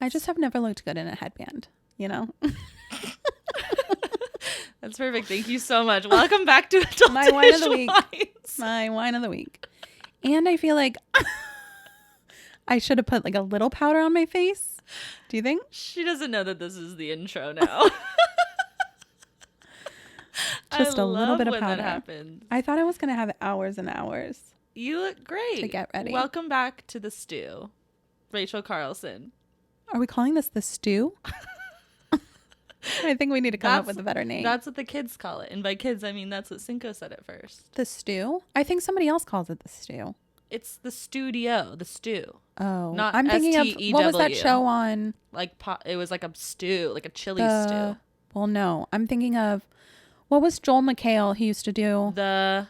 I just have never looked good in a headband, you know? That's perfect. Thank you so much. Welcome back to Adult My wine of the week. Wines. My wine of the week. And I feel like I should have put like a little powder on my face. Do you think? She doesn't know that this is the intro now. Just a little bit of when powder. That happens. I thought I was going to have hours and hours You look great. to get ready. Welcome back to the stew, Rachel Carlson. Are we calling this the stew? I think we need to come up with a better name. That's what the kids call it. And by kids, I mean that's what Cinco said at first. The stew? I think somebody else calls it the stew. It's the studio, the stew. Oh, Not I'm thinking of what was that STEW. show on? Like it was like a stew, like a chili stew. Well, no, I'm thinking of what was Joel McHale? He used to do The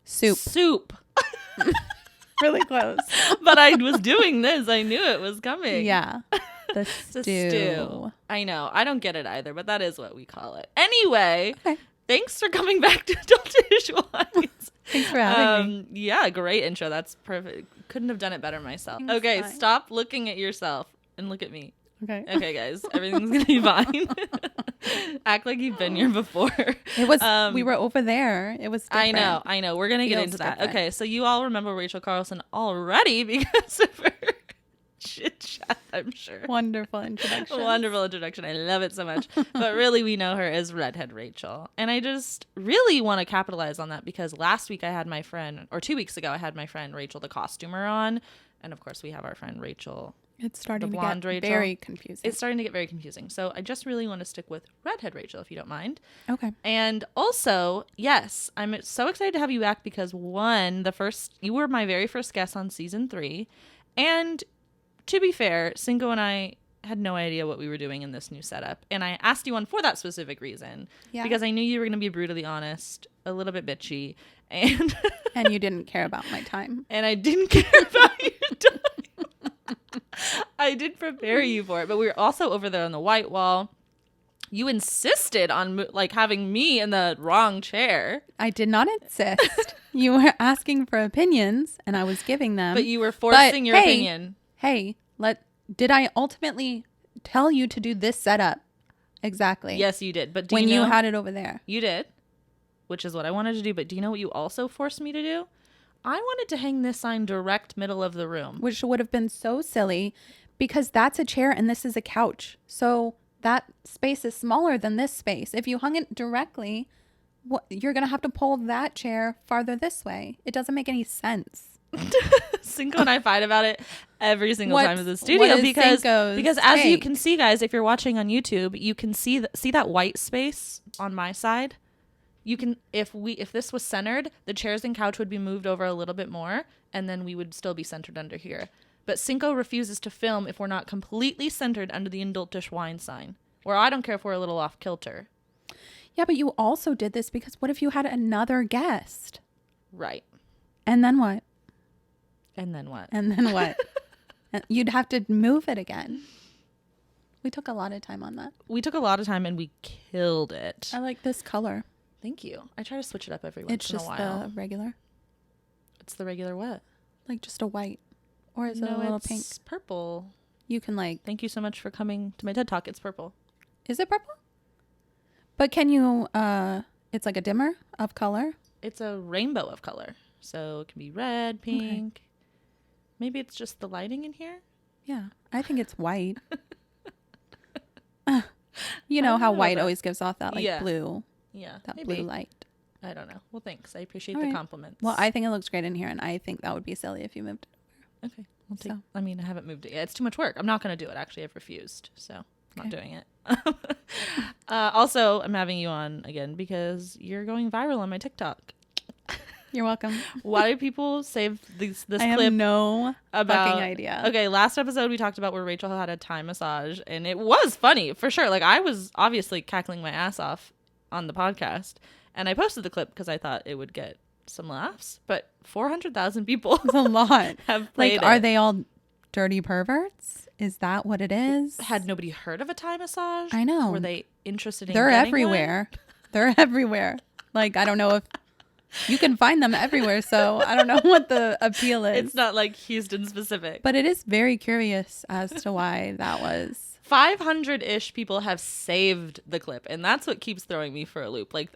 soup. Really close. But I was doing this. I knew it was coming. Yeah, the The stew. stew. I know. I don't get it either, but that is what we call it. Anyway, Okay. Thanks for coming back to Adultish Wines. Thanks for having me. Yeah, great intro. That's perfect. Couldn't have done it better myself. It's Okay, fine. stop looking at yourself and look at me. Okay. Okay, guys, everything's gonna be fine. Act like you've been here before. It was. We were over there. It was. Different. I know. We're gonna get Feels into that. different. Okay, so you all remember Rachel Carlson already because of her chit chat, I'm sure. Wonderful introduction. Wonderful introduction. I love it so much. But really, we know her as Redhead Rachel. And I just really want to capitalize on that because last week I had my friend, or 2 weeks ago, I had my friend Rachel the costumer on. And of course, we have our friend Rachel. It's starting The to blonde get Rachel. very confusing. It's starting to get very confusing. So I just really want to stick with Redhead Rachel, if you don't mind. Okay. And also, yes, I'm so excited to have you back because you were my very first guest on season 3. And to be fair, Cinco and I had no idea what we were doing in this new setup. And I asked you on for that specific reason. Yeah. Because I knew you were going to be brutally honest, a little bit bitchy. And And you didn't care about my time. and I didn't care about your time. I did prepare you for it. But we were also over there on the white wall. You insisted on having me in the wrong chair. I did not insist. You were asking for opinions, and I was giving them. But you were forcing your opinion. Hey, did I ultimately tell you to do this setup? Exactly. Yes, you did. But when you had it over there. You did, which is what I wanted to do. But do you know what you also forced me to do? I wanted to hang this sign direct middle of the room. Which would have been so silly because that's a chair and this is a couch. So that space is smaller than this space. If you hung it directly, you're going to have to pull that chair farther this way. It doesn't make any sense. Cinco and I fight about it every single time in the studio because as you can see, guys, if you're watching on YouTube, you can see that white space on my side. You can if this was centered, the chairs and couch would be moved over a little bit more, and then we would still be centered under here. But Cinco refuses to film if we're not completely centered under the Adultish Wine sign. Or I don't care if we're a little off kilter. Yeah, but you also did this because what if you had another guest? Right. And then what? And then what? And then what? You'd have to move it again. We took a lot of time on that. We took a lot of time and we killed it. I like this color. Thank you. I try to switch it up every once in a while. It's just the regular? It's the regular what? Like just a white. Or is it a little pink? It's purple. You can Thank you so much for coming to my TED Talk. It's purple. Is it purple? But can you, it's like a dimmer of color? It's a rainbow of color. So it can be red, pink. Okay. Maybe it's just the lighting in here? Yeah. I think it's white. You know how white always gives off that blue. Yeah. That maybe. blue light. I don't know. Well, thanks. I appreciate the compliments. Well, I think it looks great in here, and I think that would be silly if you moved it over. Okay. I mean, I haven't moved it yet. It's too much work. I'm not going to do it. Actually, I've refused. So I'm not doing it. Also, I'm having you on again because you're going viral on my TikTok. You're welcome. Why do people save this clip? I have no fucking idea. Okay, last episode we talked about where Rachel had a Thai massage, and it was funny for sure. Like I was obviously cackling my ass off on the podcast, and I posted the clip because I thought it would get some laughs. But 400,000 people, it's a lot. Have played Are they all dirty perverts? Is that what it is? Had nobody heard of a Thai massage? I know. Were they interested in? They're getting everywhere. One? They're everywhere. Like I don't know if You can find them everywhere, so I don't know what the appeal is. It's not like Houston specific. But it is very curious as to why that was. 500-ish people have saved the clip, and that's what keeps throwing me for a loop. Like,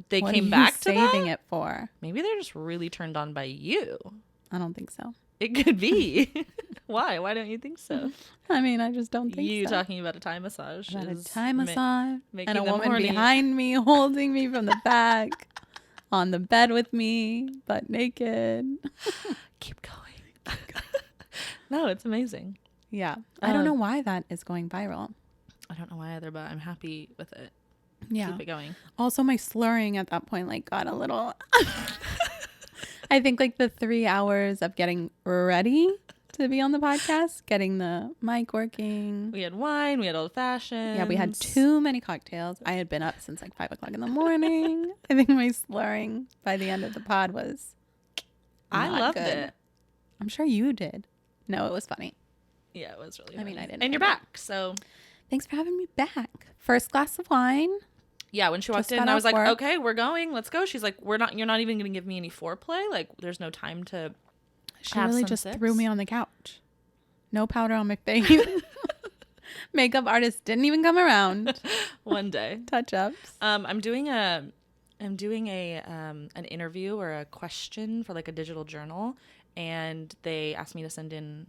they What came are you back to saving that? it for? Maybe they're just really turned on by you. I don't think so. It could be. Why? Why don't you think so? I mean, I just don't think You so. talking about a Thai massage. About a Thai massage making and a them woman horny. behind me holding me from the back on the bed with me, butt naked. Keep going. No, it's amazing. Yeah. I don't know why that is going viral. I don't know why either, but I'm happy with it. Yeah. Keep it going. Also, my slurring at that point, like, got a little... I think, like, the 3 hours of getting ready to be on the podcast, getting the mic working. We had wine. We had old fashioned. Yeah, we had too many cocktails. I had been up since, like, 5 o'clock in the morning. I think my slurring by the end of the pod was I not loved good. it. I'm sure you did. No, it was funny. Yeah, it was really I mean, funny. I didn't And you're know. back, so... Thanks for having me back. First glass of wine. Yeah, when she walked Just in, got I was off like, work. okay, we're going. Let's go. She's like, you're not even going to give me any foreplay? Like, there's no time to She have really some just sips? threw me on the couch. No powder on my face. Makeup artist didn't even come around. One day. Touch-ups. I'm doing an interview or a question for like a digital journal, and they asked me to send in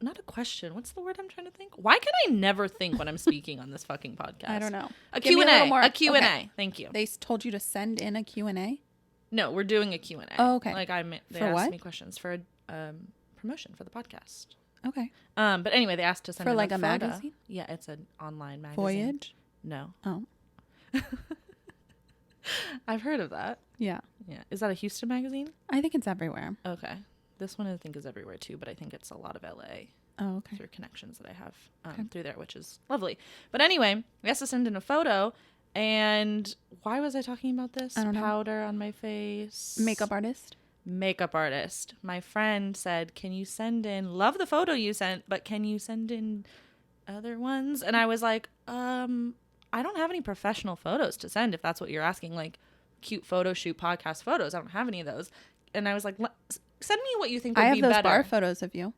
not a question. What's the word I'm trying to think? Why can I never think when I'm speaking on this fucking podcast? I don't know. A Give me a Q&A. little more- A Q&A. okay. Thank you. They told you to send in a Q&A? No, we're doing a Q&A. Oh, okay. Like they For asked what? me questions for a promotion for the podcast. Okay. But anyway, they asked to send For in like a photo. magazine? Yeah, it's an online magazine. Voyage? No. Oh. I've heard of that. Yeah. Yeah. Is that a Houston magazine? I think it's everywhere. Okay. This one I think is everywhere too, but I think it's a lot of LA Oh, okay. through connections that I have through there, which is lovely. But anyway, we asked to send in a photo, and why was I talking about this? I don't know. Powder on my face. Makeup artist? Makeup artist. My friend said, can you send in, love the photo you sent, but can you send in other ones? And I was like, I don't have any professional photos to send if that's what you're asking, like cute photo shoot podcast photos. I don't have any of those. And I was like, send me what you think would I have be those better. bar photos of you.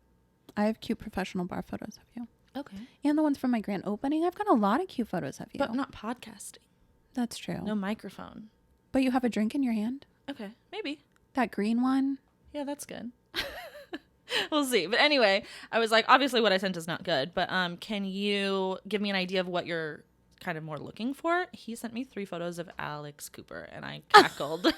I have cute professional bar photos of you. Okay. And the ones from my grand opening. I've got a lot of cute photos of you. But not podcasting. That's true. No microphone. But you have a drink in your hand? Okay. Maybe. That green one? Yeah, that's good. We'll see. But anyway, I was like, obviously what I sent is not good, but can you give me an idea of what you're kind of more looking for? He sent me 3 photos of Alex Cooper, and I cackled.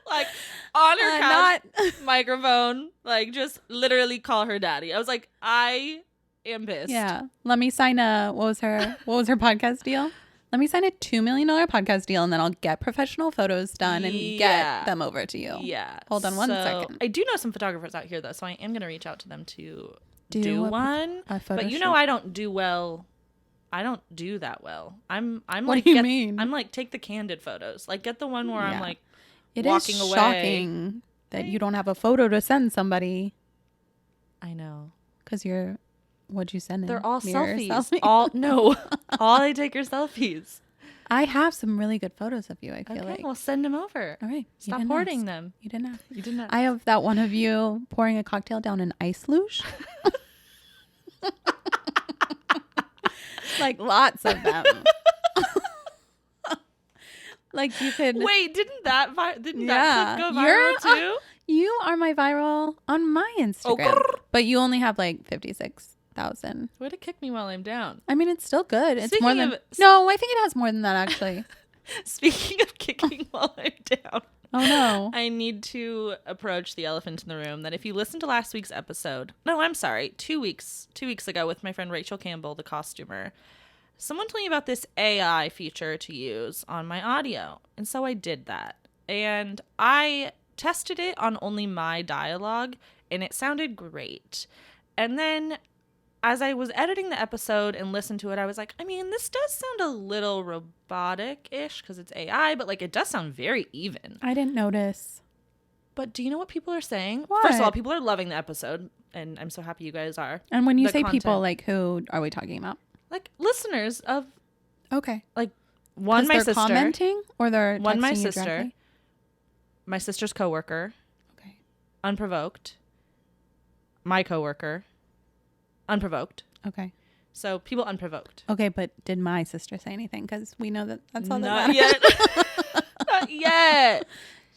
Like, on her couch, microphone, like, just literally call her daddy. I was like, I am pissed. Yeah. Let me sign what was her podcast deal? Let me sign a $2 million podcast deal, and then I'll get professional photos done and get them over to you. Yeah. Hold on one second. I do know some photographers out here, though, so I am going to reach out to them to do one. A photo But you shoot. know I don't do well. I don't do that well. I'm What like, do you mean? I'm like, take the candid photos. Like, get the one where I'm Yeah. like It walking is away. shocking that you don't have a photo to send somebody I know. because what'd you send in? They're all Mirror selfies. All I take are selfies. I have some really good photos of you, I feel Okay, like. well, send them over. All right. Stop hoarding them. You didn't ask. You did not. I have that one of you pouring a cocktail down an ice luge. Like lots of them. Like you could. Wait, didn't that clip go Yeah, viral too? You are my viral on my Instagram, but you only have like 56,000. Way to kick me while I'm down. I mean, it's still good. It's Speaking more than. of- No, I think it has more than that actually. Speaking of kicking while I'm down. Oh no. I need to approach the elephant in the room that if you listen to last week's episode, no, I'm sorry, 2 weeks ago with my friend Rachel Campbell, the costumer, someone told me about this AI feature to use on my audio. And so I did that. And I tested it on only my dialogue, and it sounded great. And then as I was editing the episode and listened to it, I was like, I mean, this does sound a little robotic-ish because it's AI, but like it does sound very even. I didn't notice. But do you know what people are saying? What? First of all, people are loving the episode, and I'm so happy you guys are. And when you The say people, content. like who are we talking about? Like listeners of Okay. like One, my sister. Commenting or they're one, texting my you sister. directly? My sister's coworker. Okay. Unprovoked. My coworker. Unprovoked. Okay. So people unprovoked. Okay, but did my sister say anything? Because we know that's all that Not matters. yet. Not yet.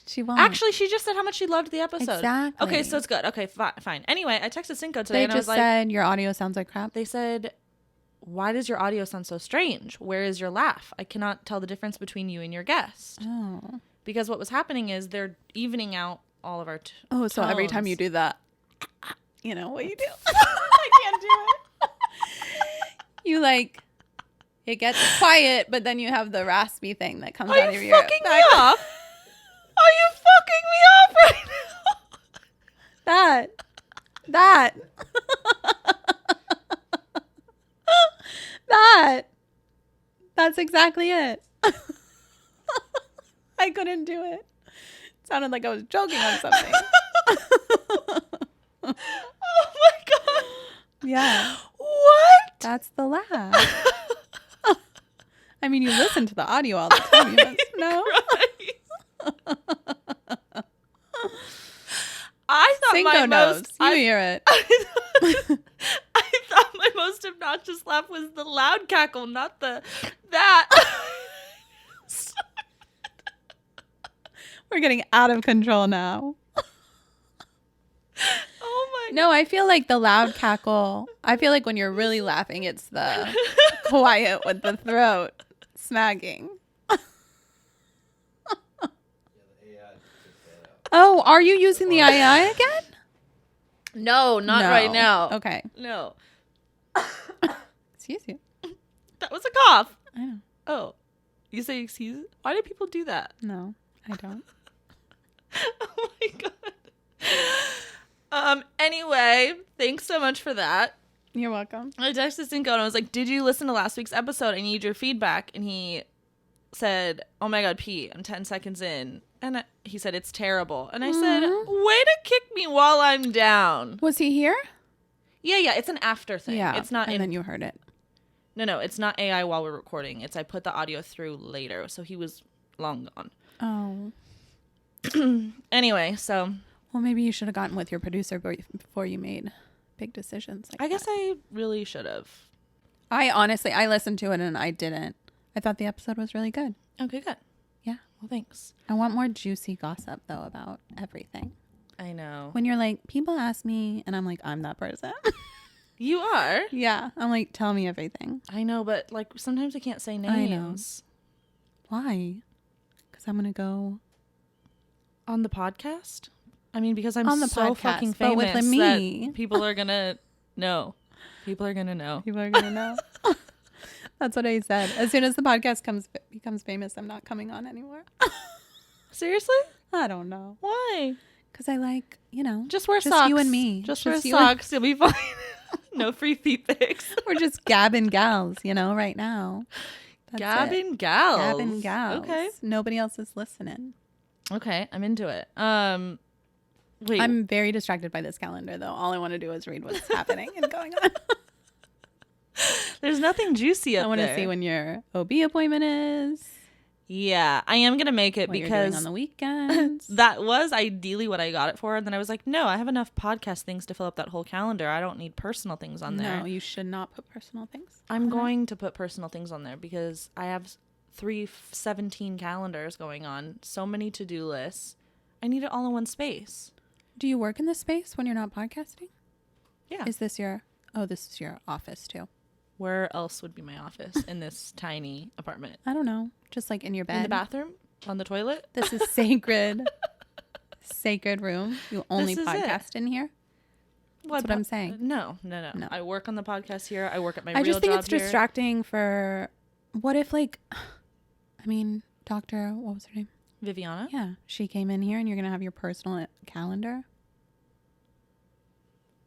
She won't. Actually, she just said how much she loved the episode. Exactly. Okay, so it's good. Okay, fine. Anyway, I texted Cinco today and I was like... They just said your audio sounds like crap. They said, why does your audio sound so strange? Where is your laugh? I cannot tell the difference between you and your guest. Oh. Because what was happening is they're evening out all of our so tones. every time you do that, you know what you do? I can't do it. You like, it gets quiet, but then you have the raspy thing that comes out of your... Are you fucking me off? Are you fucking me off right now? That's exactly it. I couldn't do it. It sounded like I was joking on something. Oh my God. Yeah. What? That's the laugh. I mean, you listen to the audio all the time. You must know. I thought Cinco my knows. most... You hear it. I thought my most obnoxious laugh was the loud cackle, not that. We're getting out of control now. Oh my... No, I feel like the loud cackle. I feel like when you're really laughing, it's the quiet with the throat smacking. Oh, are you using the AI again? No, not right now. Okay. No. Excuse you. That was a cough. I know. Oh. You say excuse? Why do people do that? No, I don't. Oh my God. Anyway, thanks so much for that. You're welcome. I texted Cinco and I was like, did you listen to last week's episode? I need your feedback. And he said, oh my God, Pete, I'm 10 seconds in. And he said, it's terrible. And I said, way to kick me while I'm down. Was he here? Yeah. It's an after thing. Yeah. It's not and then you heard it. No. It's not AI while we're recording. It's I put the audio through later. So he was long gone. Oh. Anyway, so. Well, maybe you should have gotten with your producer before you made big decisions. I guess I really should have. I listened to it and I didn't. I thought the episode was really good. Okay, good. Yeah. Well, thanks. I want more juicy gossip, though, about everything. I know. When you're like, people ask me, and I'm like, I'm that person. You are? Yeah. I'm like, tell me everything. I know, but like sometimes I can't say names. I know. Why? Because I'm going to go... On the podcast? I mean, because I'm on the so podcast, fucking but famous with me. that people are going to know. People are going to know. People are going to know. That's what I said. As soon as the podcast becomes famous, I'm not coming on anymore. Seriously? I don't know. Why? Because I like, just wear socks. You and me. Just wear socks. You'll be fine. No free feet pics. We're just gabbing gals, right now. That's gabbing gals. Gabbing gals. Okay. Nobody else is listening. Okay. I'm into it. Wait. I'm very distracted by this calendar, though. All I want to do is read what's happening and going on. There's nothing juicy up there. I want to see when your OB appointment is. Yeah, I am going to make it what because you're doing on the weekends. That was ideally what I got it for. And then I was like, no, I have enough podcast things to fill up that whole calendar. I don't need personal things on there. No, you should not put personal things. I'm going to put personal things on there because I have 17 calendars going on. So many to-do lists. I need it all in one space. Do you work in this space when you're not podcasting? Yeah. This is your office too. Where else would be my office in this tiny apartment? I don't know. Just like in your bed. In the bathroom? On the toilet? This is sacred. Sacred room. You only podcast in here? Well, That's what I'm saying. No. I work on the podcast here. I work at my real job here. I just think it's here. distracting for... What if Dr. What was her name? Viviana? Yeah. She came in here and you're going to have your personal calendar?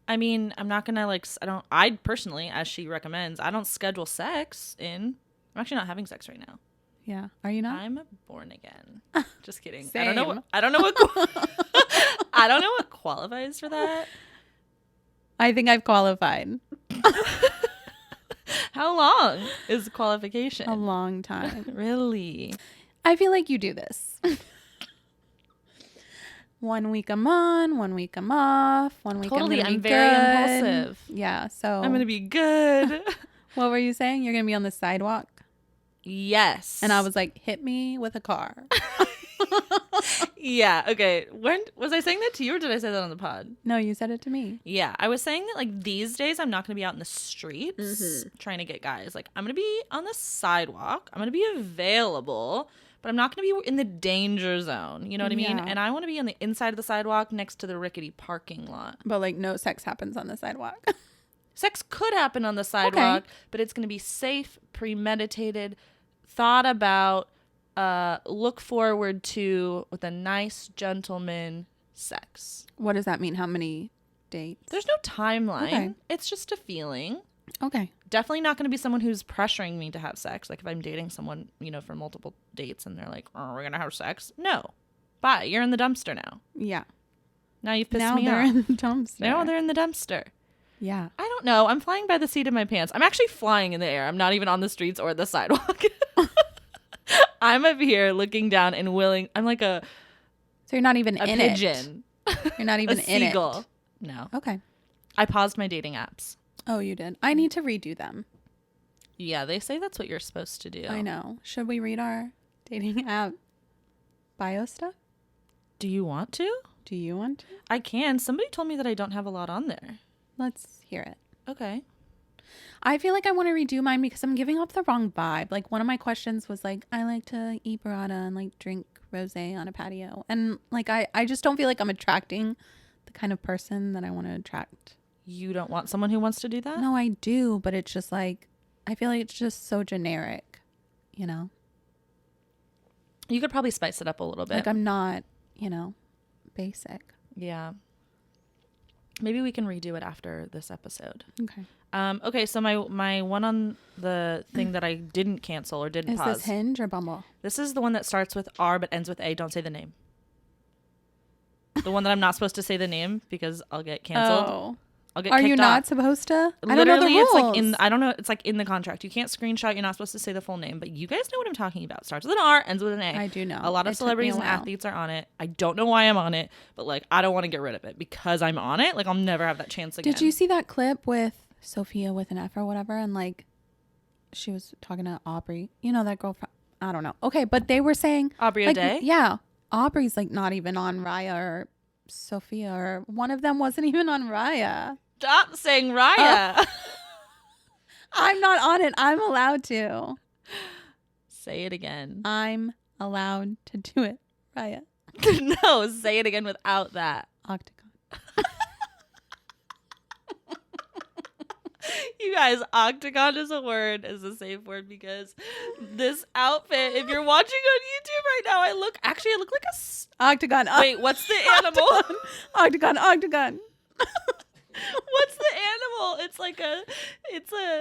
I mean, I'm not going to I personally, as she recommends, I don't schedule sex in. I'm actually not having sex right now. Yeah. Are you not? I'm born again. Just kidding. Same. I don't know what qualifies for that. I think I've qualified. How long is qualification? A long time. Really? I feel like you do this. 1 week I'm on, 1 week I'm off, 1 week totally, I'm very good. impulsive. Yeah, so I'm gonna be good. What were you saying? You're gonna be on the sidewalk? Yes. And I was like, hit me with a car. Yeah. Okay. When was I saying that to you, or did I say that on the pod? No, you said it to me. Yeah, I was saying that like these days I'm not gonna be out in the streets trying to get guys. Like I'm gonna be on the sidewalk. I'm gonna be available, but I'm not gonna be in the danger zone. You know what I mean? Yeah. And I want to be on the inside of the sidewalk next to the rickety parking lot. But like no sex happens on the sidewalk. Sex could happen on the sidewalk, but it's gonna be safe, premeditated, thought about. Look forward to with a nice gentleman sex. What does that mean? How many dates? There's no timeline. Okay. It's just a feeling. Okay. Definitely not going to be someone who's pressuring me to have sex. Like if I'm dating someone, you know, for multiple dates and they're like, "Oh, we're going to have sex." No. Bye. You're in the dumpster now. Yeah. Now you've pissed me off. Now they're in the dumpster. Now they're in the dumpster. Yeah. I don't know. I'm flying by the seat of my pants. I'm actually flying in the air. I'm not even on the streets or the sidewalk. I'm up here looking down and willing. I'm like a So you're not even in pigeon. It. You're not even a in seagull. it. No. Okay. I paused my dating apps. Oh, you did. I need to redo them. Yeah, they say that's what you're supposed to do. I know. Should we read our dating app bio stuff? Do you want to? Do you want to? I can. Somebody told me that I don't have a lot on there. Let's hear it. Okay. I feel like I want to redo mine because I'm giving off the wrong vibe. Like one of my questions was like, I like to eat burrata and like drink rosé on a patio. And like, I just don't feel like I'm attracting the kind of person that I want to attract. You don't want someone who wants to do that? No, I do. But it's just like, I feel like it's just so generic, you know? You could probably spice it up a little bit. Like I'm not, you know, basic. Yeah. Maybe we can redo it after this episode. Okay. Okay, so my one on the thing that I didn't cancel or didn't Is pause. this Hinge or Bumble? This is the one that starts with R but ends with A. Don't say the name. The one that I'm not supposed to say the name because I'll get canceled. Oh. I'll get Are kicked you off. not supposed to? Literally, I don't know the rules. it's like I don't know. It's like in the contract. You can't screenshot. You're not supposed to say the full name, but you guys know what I'm talking about. Starts with an R, ends with an A. I do know. A lot of celebrities and athletes are on it. I don't know why I'm on it, but like I don't want to get rid of it because I'm on it. Like I'll never have that chance again. Did you see that clip with Sophia with an F or whatever? And like, she was talking to Aubrey. You know that girl from, I don't know. Okay, but they were saying Aubrey like, O'Day? Yeah, Aubrey's like not even on Raya or Sophia, or one of them wasn't even on Raya. Stop saying Raya. I'm not on it. I'm allowed to. Say it again. I'm allowed to do it. Raya. No, say it again without that. Octagon. You guys, octagon is a word, is a safe word because this outfit, if you're watching on YouTube right now, I look like a... Octagon. Wait, what's the animal? Octagon. Octagon. What's the animal? It's like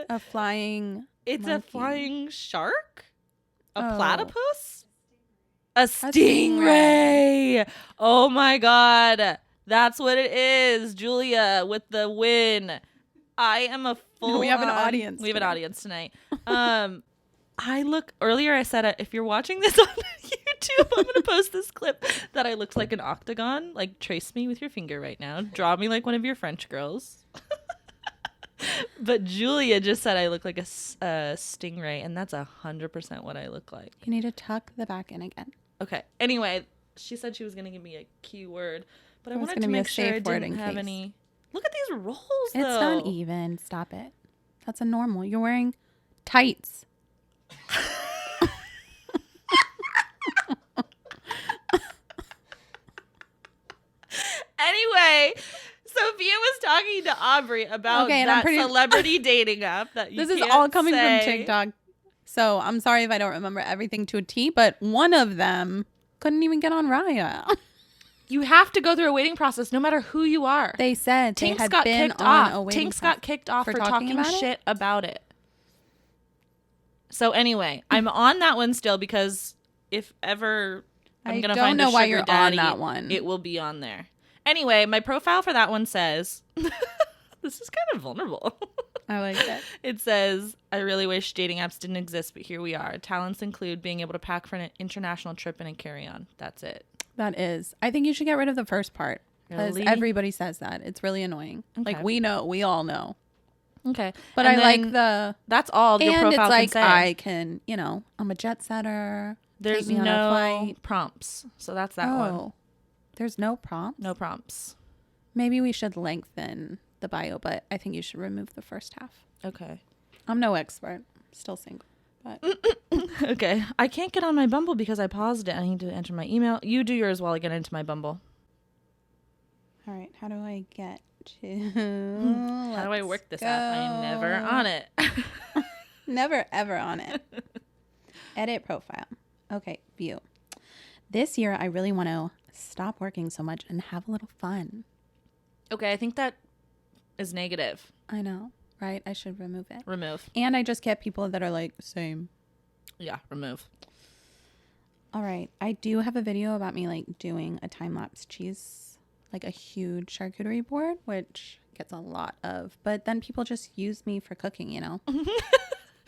a flying It's monkey. a flying shark? A Oh. platypus? A stingray. Oh my god. That's what it is. Julia with the win. I am a full We have an audience. We have an audience tonight. Earlier I said if you're watching this on YouTube, I'm going to post this clip that I looked like an octagon. Like trace me with your finger right now. Draw me like one of your French girls. But Julia just said I look like a stingray, and that's 100% what I look like. You need to tuck the back in again. Okay. Anyway, she said she was going to give me a keyword, but I It was wanted to gonna be a make sure I safe word didn't in have case. any. Look at these rolls, It's though. not even. Stop it. That's a normal. You're wearing tights. Anyway, Sophia was talking to Aubrey about that celebrity dating app that you This is can't all coming say. from TikTok. So I'm sorry if I don't remember everything to a T, but one of them couldn't even get on Raya. You have to go through a waiting process no matter who you are. They said they Tinks had got been kicked on a off. waiting Tinks got kicked off for talking about it? shit about it. So anyway, I'm on that one still because if ever I'm going to find a know why sugar you're daddy, on that one. it will be on there. Anyway, my profile for that one says, this is kind of vulnerable. I like that. It says, I really wish dating apps didn't exist, but here we are. Talents include being able to pack for an international trip and a carry-on. That's it. That is. I think you should get rid of the first part. Because everybody says that. It's really annoying. Okay. Like, we all know. Okay. But I like the... That's all your profile it's like, can say. I can, you know, I'm a jet setter. There's take me on a flight. prompts. So that's that one. There's no prompts? No prompts. Maybe we should lengthen the bio, but I think you should remove the first half. Okay. I'm no expert. Still single. But okay. I can't get on my Bumble because I paused it. I need to enter my email. You do yours while I get into my Bumble. All right. How do I get to... How do I work this app? I'm never on it. Never, ever on it. Edit profile. Okay. View. This year, I really want to stop working so much and have a little fun. Okay. I think that is negative. I know. Right? I should remove it. Remove. And I just get people that are like, same. Yeah. Remove. All right. I do have a video about me like doing a time-lapse cheese, like a huge charcuterie board, which gets a lot of, but then people just use me for cooking, you know?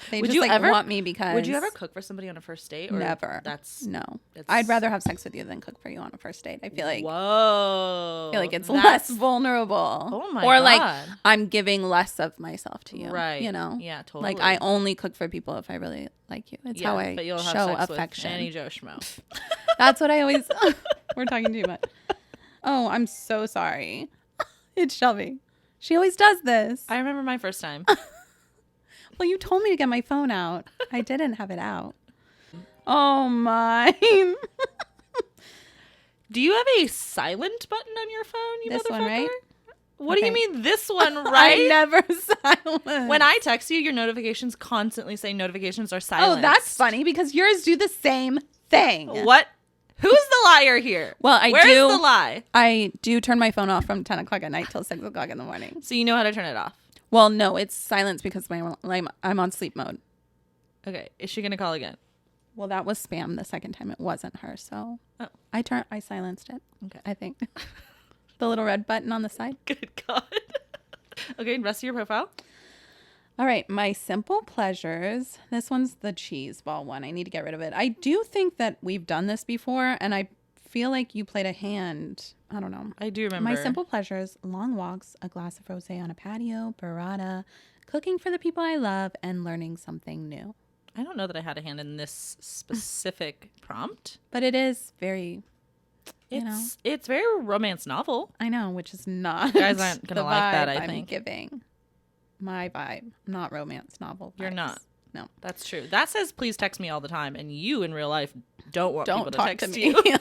They would just you like ever want me because... Would you ever cook for somebody on a first date? Or never. No. I'd rather have sex with you than cook for you on a first date. I feel like... Whoa. I feel like it's less vulnerable. Oh my or God. like I'm giving less of myself to you. Right. You know? Yeah, totally. Like I only cook for people if I really like you. It's how I but you'll have show sex affection. With any Joe Schmo. That's what I always... We're talking too much. Oh, I'm so sorry. It's Shelby. She always does this. I remember my first time. Well, you told me to get my phone out. I didn't have it out. Oh, my. Do you have a silent button on your phone, you this motherfucker? One, right? What do you mean this one, right? I never silent. When I text you, your notifications constantly say notifications are silent. Oh, that's funny because yours do the same thing. What? Who's the liar here? Well, Where's the lie? I do turn my phone off from 10 o'clock at night till 6 o'clock in the morning. So you know how to turn it off? Well, no, it's silence because I'm on sleep mode. Okay. Is she going to call again? Well, that was spam the second time. It wasn't her. So I silenced it. Okay. I think. The little red button on the side. Good God. Okay. Rest of your profile. All right. My simple pleasures. This one's the cheese ball one. I need to get rid of it. I do think that we've done this before, and I feel like you played a hand. I don't know. I do remember. My simple pleasures: long walks, a glass of rosé on a patio, burrata, cooking for the people I love, and learning something new. I don't know that I had a hand in this specific prompt, but it is very. It's very romance novel. I know, which is not. You guys aren't gonna like that. I think I'm giving my vibe, not romance novel. You're not. No, that's true. That says please text me all the time, and you in real life don't want people to text me. you.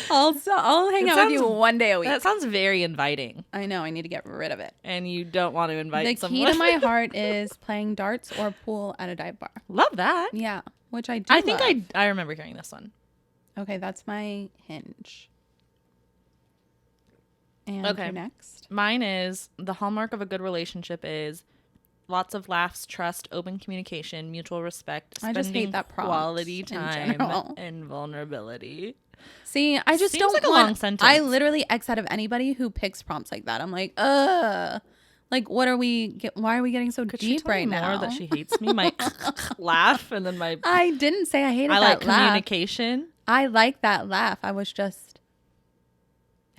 I'll hang out with you one day a week. That sounds very inviting. I know. I need to get rid of it. And you don't want to invite someone. The key to my heart is playing darts or pool at a dive bar. Love that. Yeah, which I do. I think I remember hearing this one. Okay, that's my hinge. And okay, next. Mine is the hallmark of a good relationship is lots of laughs, trust, open communication, mutual respect, spending I just hate that prompt quality time, and vulnerability. See, I just Seems don't like a want, long sentence. I literally X out of anybody who picks prompts like that. I'm like, ugh. Like, what are we? Why are we getting so deep right now? More that she hates me. My laugh and then my. I didn't say I hated that laugh. Communication. I like that laugh. I was just.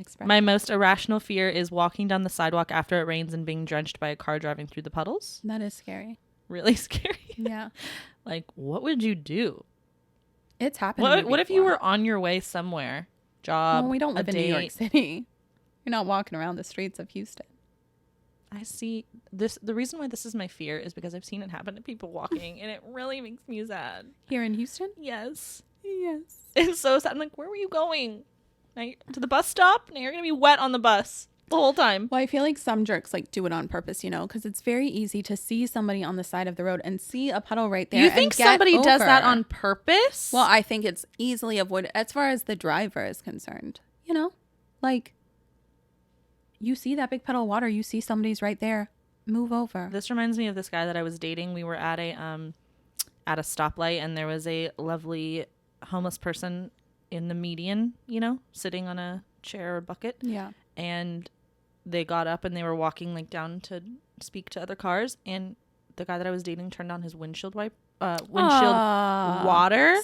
Expressing. My most irrational fear is walking down the sidewalk after it rains and being drenched by a car driving through the puddles. That is scary. Really scary. Yeah. Like, what would you do? It's happened. What if you were on your way somewhere? Job. Well, we don't live in New York City. You're not walking around the streets of Houston. I see this. The reason why this is my fear is because I've seen it happen to people walking, and it really makes me sad. Here in Houston? Yes. Yes. It's so sad. I'm like, where were you going? Now to the bus stop? Now you're gonna be wet on the bus the whole time. Well, I feel like some jerks like do it on purpose, you know, because it's very easy to see somebody on the side of the road and see a puddle right there. You think somebody does that on purpose? Well, I think it's easily avoided as far as the driver is concerned. You know, like you see that big puddle of water, you see somebody's right there, move over. This reminds me of this guy that I was dating. We were at a stoplight, and there was a lovely homeless person in the median, you know, sitting on a chair or bucket. Yeah. And they got up and they were walking like down to speak to other cars, and the guy that I was dating turned on his windshield water.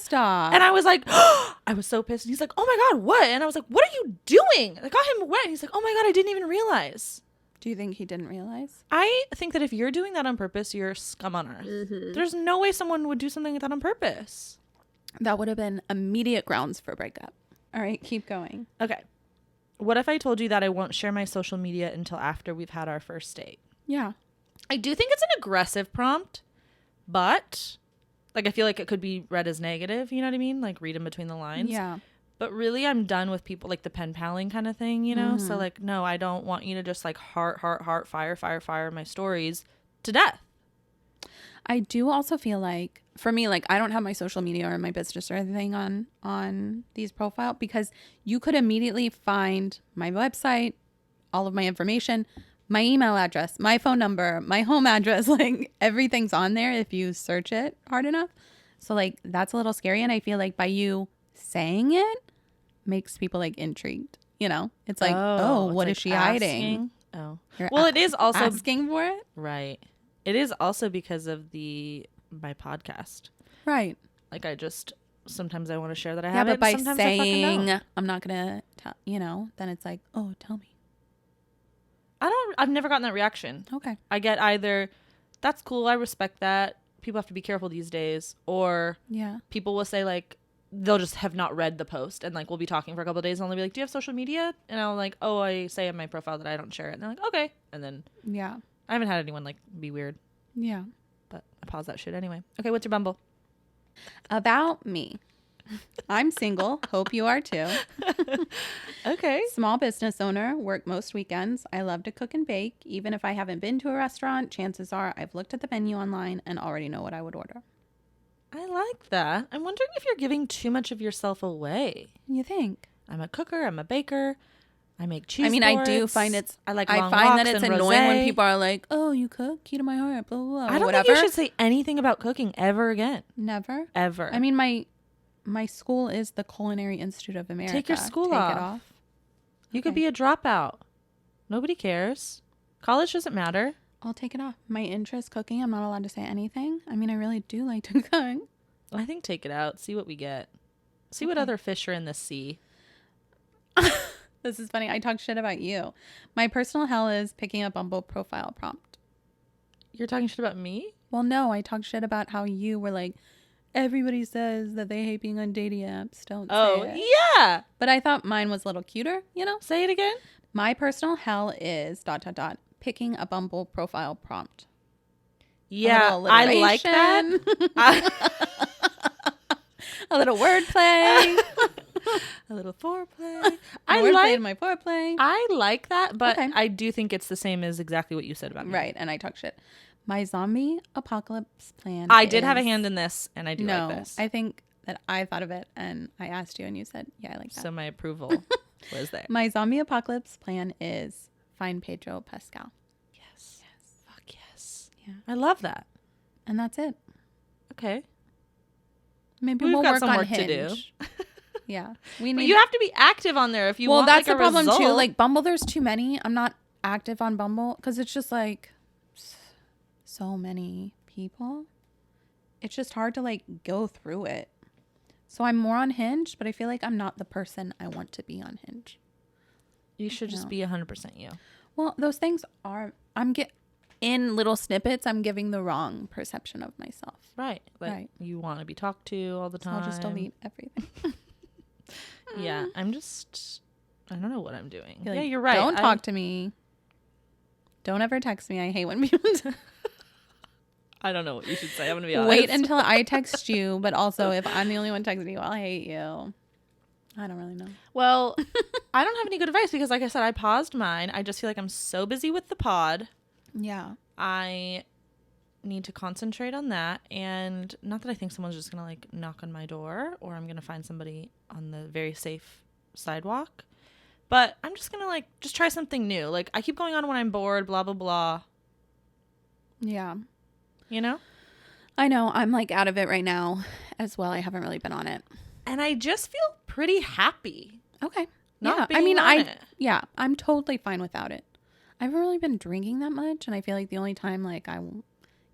Stop. And I was like, oh, I was so pissed. And he's like, oh my God, what? And I was like, what are you doing? I got him wet. And he's like, oh my God, I didn't even realize. Do you think he didn't realize? I think that if you're doing that on purpose, you're scum on earth. Mm-hmm. There's no way someone would do something like that on purpose. That would have been immediate grounds for breakup. All right, keep going. Okay. What if I told you that I won't share my social media until after we've had our first date? Yeah. I do think it's an aggressive prompt, but like I feel like it could be read as negative, you know what I mean? Like read in between the lines. Yeah. But really I'm done with people like the pen paling kind of thing, you know? Mm-hmm. So like, no, I don't want you to just like heart, fire my stories to death. I do also feel like, for me, like I don't have my social media or my business or anything on these profile, because you could immediately find my website, all of my information, my email address, my phone number, my home address, like everything's on there if you search it hard enough. So like that's a little scary. And I feel like by you saying it makes people like intrigued, you know? It's like, oh what is she hiding? Oh, well, it is also asking for it. Right. It is also because of my podcast. Right. Like sometimes I want to share that I have it. But by saying I'm not going to tell, you know, then it's like, oh, tell me. I've never gotten that reaction. Okay. I get either that's cool, I respect that, people have to be careful these days, or people will say like they'll just have not read the post and like we'll be talking for a couple of days and they'll be like, do you have social media? And I'll like, oh, I say in my profile that I don't share it. And they're like, okay. And then I haven't had anyone like be weird. Yeah. But I pause that shit anyway. Okay, what's your Bumble? About me. I'm single. Hope you are too. Okay. Small business owner. Work most weekends. I love to cook and bake. Even if I haven't been to a restaurant, chances are I've looked at the menu online and already know what I would order. I like that. I'm wondering if you're giving too much of yourself away. You think? I'm a cooker. I'm a baker. I make cheese. I mean, boards. I do find I find that it's annoying when people are like, "Oh, you cook? Key to my heart." Blah blah blah. I don't think you should say anything about cooking ever again. Never. Ever. I mean, my school is the Culinary Institute of America. Take your school off. Take it off. You could be a dropout. Nobody cares. College doesn't matter. I'll take it off. My interest cooking. I'm not allowed to say anything. I mean, I really do like to cook. I think take it out. See what we get. See what other fish are in the sea. This is funny. I talk shit about you. My personal hell is picking a Bumble profile prompt. You're talking shit about me? Well, no. I talk shit about how you were like, everybody says that they hate being on dating apps. Don't say it. Yeah. But I thought mine was a little cuter, you know? Say it again. My personal hell is ... picking a Bumble profile prompt. Yeah, I like that. A little wordplay. A little foreplay. I like my foreplay. I like that, but I do think it's the same as exactly what you said about me. Right, and I talk shit. My zombie apocalypse plan. I did have a hand in this, and I do like this. I think that I thought of it, and I asked you, and you said, "Yeah, I like that." So my approval was there. My zombie apocalypse plan is find Pedro Pascal. Yes. Fuck yes. Yeah, I love that, and that's it. Okay. Maybe we'll got work on work Hinge. to do. Yeah, but you have to be active on there if you want. Well, that's like, the problem result. too. Like Bumble, there's too many. I'm not active on Bumble because it's just like so many people. It's just hard to like go through it. So I'm more on Hinge, but I feel like I'm not the person I want to be on Hinge. You should just be 100% you. Well, those things are. In little snippets, I'm giving the wrong perception of myself. Right. Like you want to be talked to all the time. So I'll just delete everything. Yeah, I don't know what I'm doing. You're yeah, you're right. Don't talk to me. Don't ever text me. I hate when people I don't know what you should say. I'm going to be honest. Wait until I text you, but also if I'm the only one texting you, I'll hate you. I don't really know. Well, I don't have any good advice because like I said, I paused mine. I just feel like I'm so busy with the pod. Yeah. I need to concentrate on that, and not that I think someone's just gonna like knock on my door or I'm gonna find somebody on the very safe sidewalk, but I'm just gonna like just try something new. Like I keep going on when I'm bored, blah blah blah. Yeah, you know, I know. I'm like out of it right now as well. I haven't really been on it, and I just feel pretty happy. Okay. Not yeah, being on it. I'm totally fine without it. I haven't really been drinking that much, and I feel like the only time like I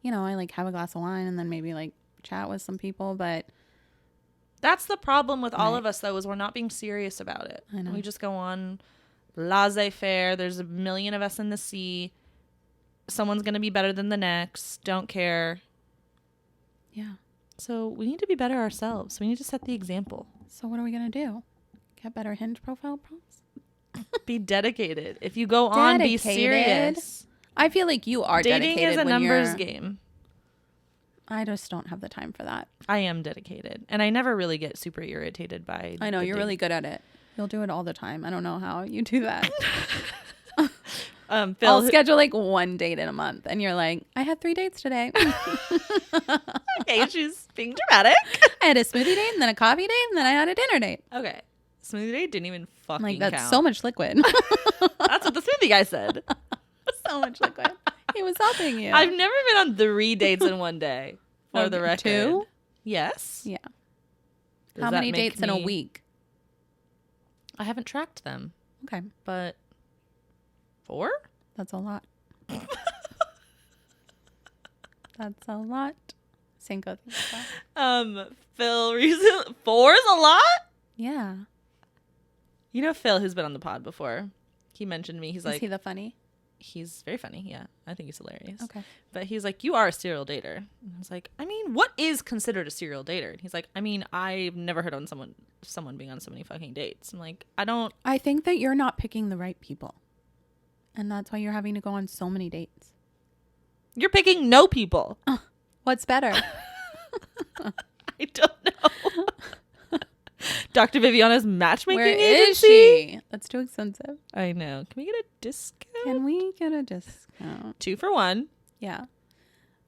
like have a glass of wine and then maybe like chat with some people, but that's the problem with all of us though, is we're not being serious about it. I know. We just go on laissez-faire. There's a million of us in the sea. Someone's going to be better than the next. Don't care. Yeah. So we need to be better ourselves. We need to set the example. So what are we going to do? Get better Hinge profile prompts? Be dedicated. If you go on, be serious. I feel like you are dedicated. Dating is a numbers game. I just don't have the time for that. I am dedicated. And I never really get super irritated by I know, you're really good at it. You'll do it all the time. I don't know how you do that. Phil, I'll schedule like one date in a month and you're like, I had 3 dates today. Okay, she's being dramatic. I had a smoothie date and then a coffee date and then I had a dinner date. Okay. Smoothie date didn't even fucking like, that's count. so much liquid. That's what the smoothie guy said. So much liquid. He was helping you. I've never been on 3 dates in one day, for the record. 2? Yes. Yeah. Does How that many make dates in a week? I haven't tracked them, Okay. but 4? That's a lot. That's a lot. Cinco. Phil, 4 is a lot? Yeah. You know Phil, who's been on the pod before. He mentioned me. He's Is he the funny? He's very funny. Yeah. I think he's hilarious. Okay. But he's like, you are a serial dater. And I was like, I mean, what is considered a serial dater? And he's like, I mean, I've never heard on someone being on so many fucking dates. I'm like, I think that you're not picking the right people. And that's why you're having to go on so many dates. You're picking no people. What's better? I don't know. Dr. Viviana's matchmaking Where agency? is she? That's too expensive. I know. Can we get a discount? Can we get a discount? 2 for 1. Yeah.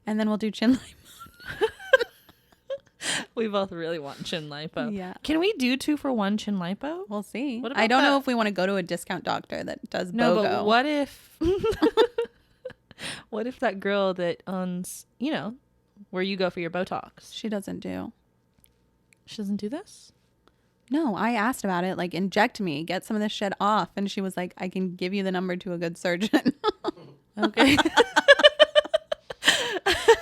And then we'll do chin lipo. We both really want chin lipo. Yeah. Can we do 2 for 1 chin lipo? We'll see. What about I don't that? know if we want to go to a discount doctor that does No, BOGO. but what if... What if that girl that owns, where you go for your Botox? She doesn't do. She doesn't do this? No, I asked about it. Like, inject me. Get some of this shit off. And she was like, I can give you the number to a good surgeon. Okay.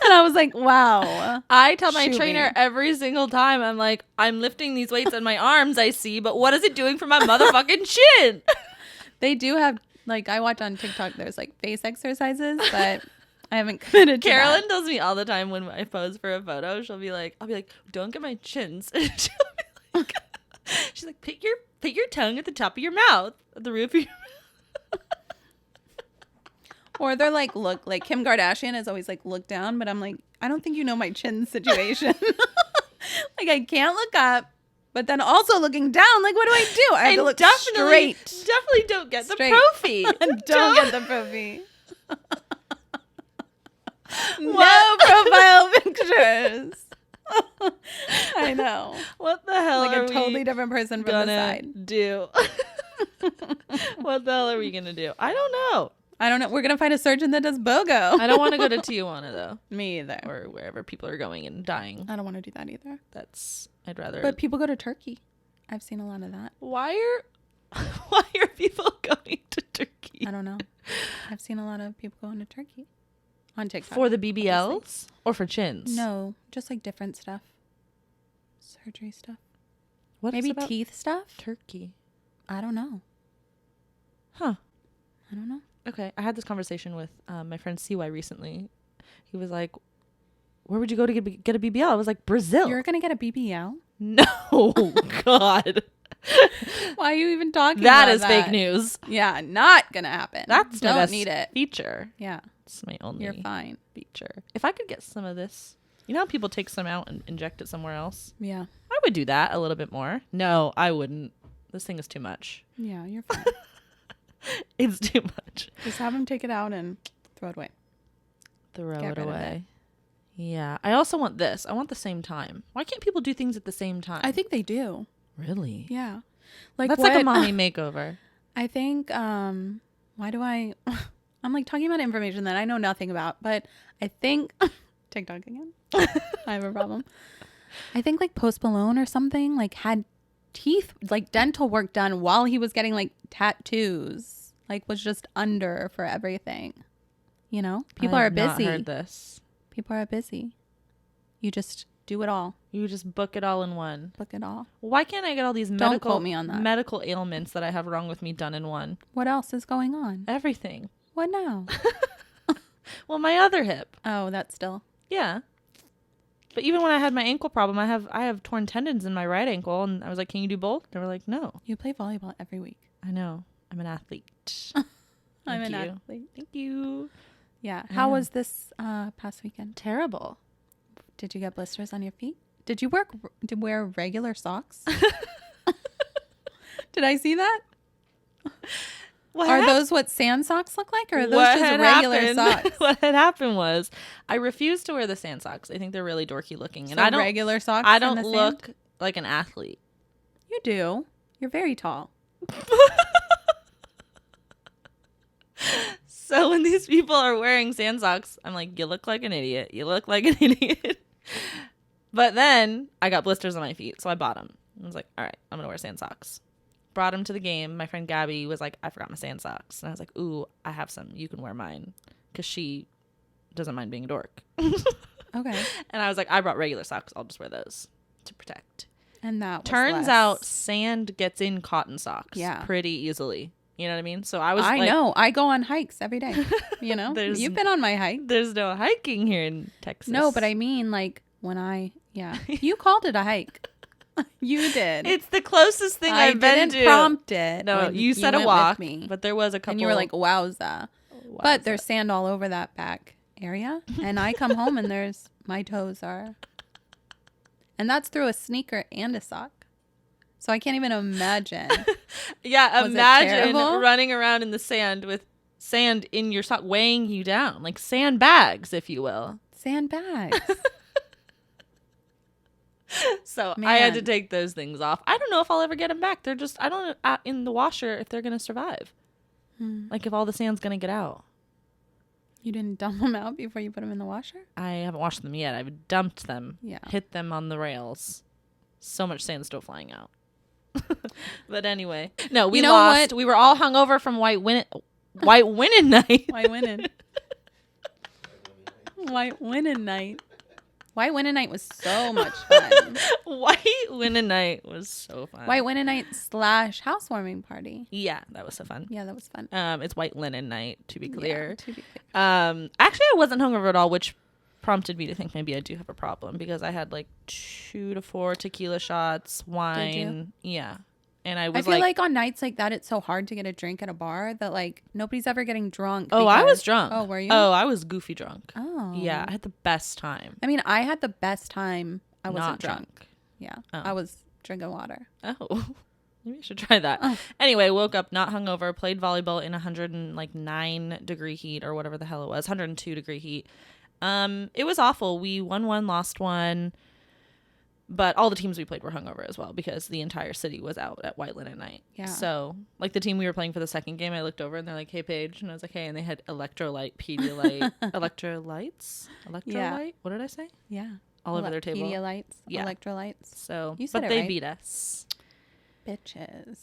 And I was like, wow. I tell my trainer every single time, I'm like, I'm lifting these weights in my arms, I see, but what is it doing for my motherfucking chin? They do have, like, I watch on TikTok, there's like face exercises, but I haven't committed to Carolyn that. tells me all the time when I pose for a photo, I'll be like, don't get my chins. And she'll be like, she's like, put your tongue at the top of your mouth, at the roof of your mouth. Or they're like, look, like Kim Kardashian is always like, look down, but I'm like, I don't think you know my chin situation. Like, I can't look up, but then also looking down, like, what do I do? I have to look straight. Definitely don't get Straight. the prophy. Don't get the prophy. No profile pictures. I know. What the hell Like are a totally we different person from the gonna side. do? What the hell are we gonna do? I don't know. I don't know. We're going to find a surgeon that does BOGO. I don't want to go to Tijuana though. Me either. Or wherever people are going and dying. I don't want to do that either. I'd rather. But people go to Turkey. I've seen a lot of that. Why are people going to Turkey? I don't know. I've seen a lot of people going to Turkey on TikTok. For the BBLs or for chins? No, just like different stuff. Surgery stuff. What Maybe is about teeth stuff? Turkey? I don't know. Huh. I don't know. Okay, I had this conversation with my friend CY recently. He was like, where would you go to get a BBL? I was like, Brazil. You're going to get a BBL? No, God. Why are you even talking That about is fake news. Yeah, not going to happen. That's my don't best need it. feature. Yeah, It's my only you're fine. feature. If I could get some of this, you know how people take some out and inject it somewhere else? Yeah. I would do that a little bit more. No, I wouldn't. This thing is too much. Yeah, you're fine. It's too much. Just have him take it out and throw it away. Throw Get it rid of away. Yeah. I also want this. I want the same time. Why can't people do things at the same time? I think they do. Really? Yeah. Like That's like a mommy makeover. I think, why do I, I'm like talking about information that I know nothing about, but I think, TikTok again, I have a problem. I think like Post Malone or something like had teeth, like dental work done while he was getting like tattoos. like was just under for everything. You know, people are busy. Not heard this. People are busy. You just do it all. You just book it all in one. Book it all. Why can't I get all these Don't quote me on that. medical ailments that I have wrong with me done in one? What else is going on? Everything. What now? Well, my other hip. Oh, that's still. Yeah. But even when I had my ankle problem, I have torn tendons in my right ankle, and I was like, "Can you do both?" They were like, "No." You play volleyball every week. I know. I'm an athlete. I'm an athlete. Thank you. Yeah. How was this past weekend? Terrible. Did you get blisters on your feet? Did you wear regular socks? Did I see that? Are those what sand socks look like, or are those just regular socks? What had happened was I refused to wear the sand socks. I think they're really dorky looking, and I don't regular socks. I don't look like an athlete. You do. You're very tall. So when these people are wearing sand socks, I'm like, you look like an idiot. You look like an idiot. But then I got blisters on my feet, so I bought them. I was like, all right, I'm going to wear sand socks. Brought them to the game. My friend Gabby was like, I forgot my sand socks. And I was like, ooh, I have some. You can wear mine. Because she doesn't mind being a dork. Okay. And I was like, I brought regular socks. I'll just wear those to protect. And that turns out sand gets in cotton socks pretty easily. You know what I mean? So I know. I go on hikes every day. You know? You've been on my hike. There's no hiking here in Texas. No, but I mean like when you called it a hike. You did. It's the closest thing I've been to. I didn't prompt it. No, you said a walk, but there was a couple. And you were like, wowza. But there's sand all over that back area. And I come home and my toes are. And that's through a sneaker and a sock. So I can't even imagine. Yeah, imagine running around in the sand with sand in your sock weighing you down. Like sandbags, if you will. Sandbags. So I had to take those things off. I don't know if I'll ever get them back. They're just, I don't know in the washer if they're going to survive. Like if all the sand's going to get out. You didn't dump them out before you put them in the washer? I haven't washed them yet. I've dumped them. Yeah. Hit them on the rails. So much sand still flying out. But anyway. No, we lost. What? We were all hungover from White Winning Night. White Winning. White Winning Night. White Winning Night was so much fun. White Winning Night was so fun. White Winning Night / housewarming party. Yeah, that was so fun. Yeah, that was fun. It's White Linen Night, to be clear. Yeah, to be clear. Actually, I wasn't hungover at all, which prompted me to think maybe I do have a problem because I had like 2 to 4 tequila shots, wine. Did you? Yeah. And I feel like on nights like that, it's so hard to get a drink at a bar that like nobody's ever getting drunk. Oh, I was drunk. Oh, were you? Oh, I was goofy drunk. Oh. Yeah, I had the best time. I mean, I had the best time. I wasn't Not drunk. Yeah. Oh. I was drinking water. Oh. Maybe I should try that. Oh. Anyway, woke up not hungover, played volleyball in 109-degree heat or whatever the hell it was, 102-degree heat. It was awful. We won 1, lost 1. But all the teams we played were hungover as well because the entire city was out at White Linen Night. Yeah. So, like the team we were playing for the second game, I looked over and they're like, "Hey, Paige," and I was like, "Hey," and they had electrolyte, Pedialyte, electrolytes, Yeah. What did I say? Yeah. All over their table. Pedialytes, electrolytes. So, you said but they beat us. Bitches.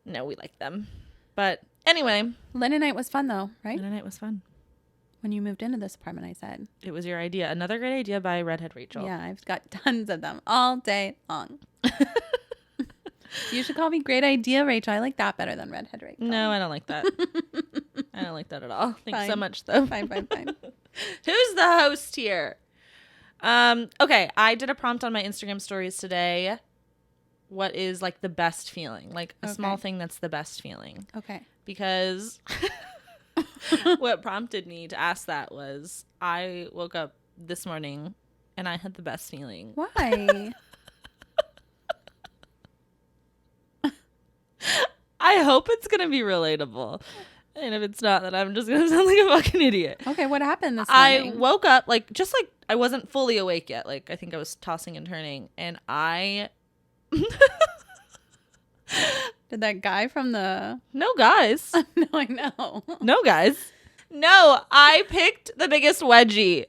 No, we like them. But anyway, Linen Night was fun though, right? Linen Night was fun. When you moved into this apartment, I said. It was your idea. Another great idea by Redhead Rachel. Yeah, I've got tons of them all day long. You should call me Great Idea Rachel. I like that better than Redhead Rachel. No, I don't like that. I don't like that at all. Thanks so much, though. Fine. Who's the host here? Okay, I did a prompt on my Instagram stories today. What is like the best feeling? Like a small thing that's the best feeling. Okay. Because... what prompted me to ask that was I woke up this morning and I had the best feeling. Why? I hope it's going to be relatable. And if it's not, then I'm just going to sound like a fucking idiot. Okay, what happened this morning? I woke up just like I wasn't fully awake yet. Like I think I was tossing and turning and I... Did that guy from the... No, guys. No, I know. No, guys. No, I picked the biggest wedgie.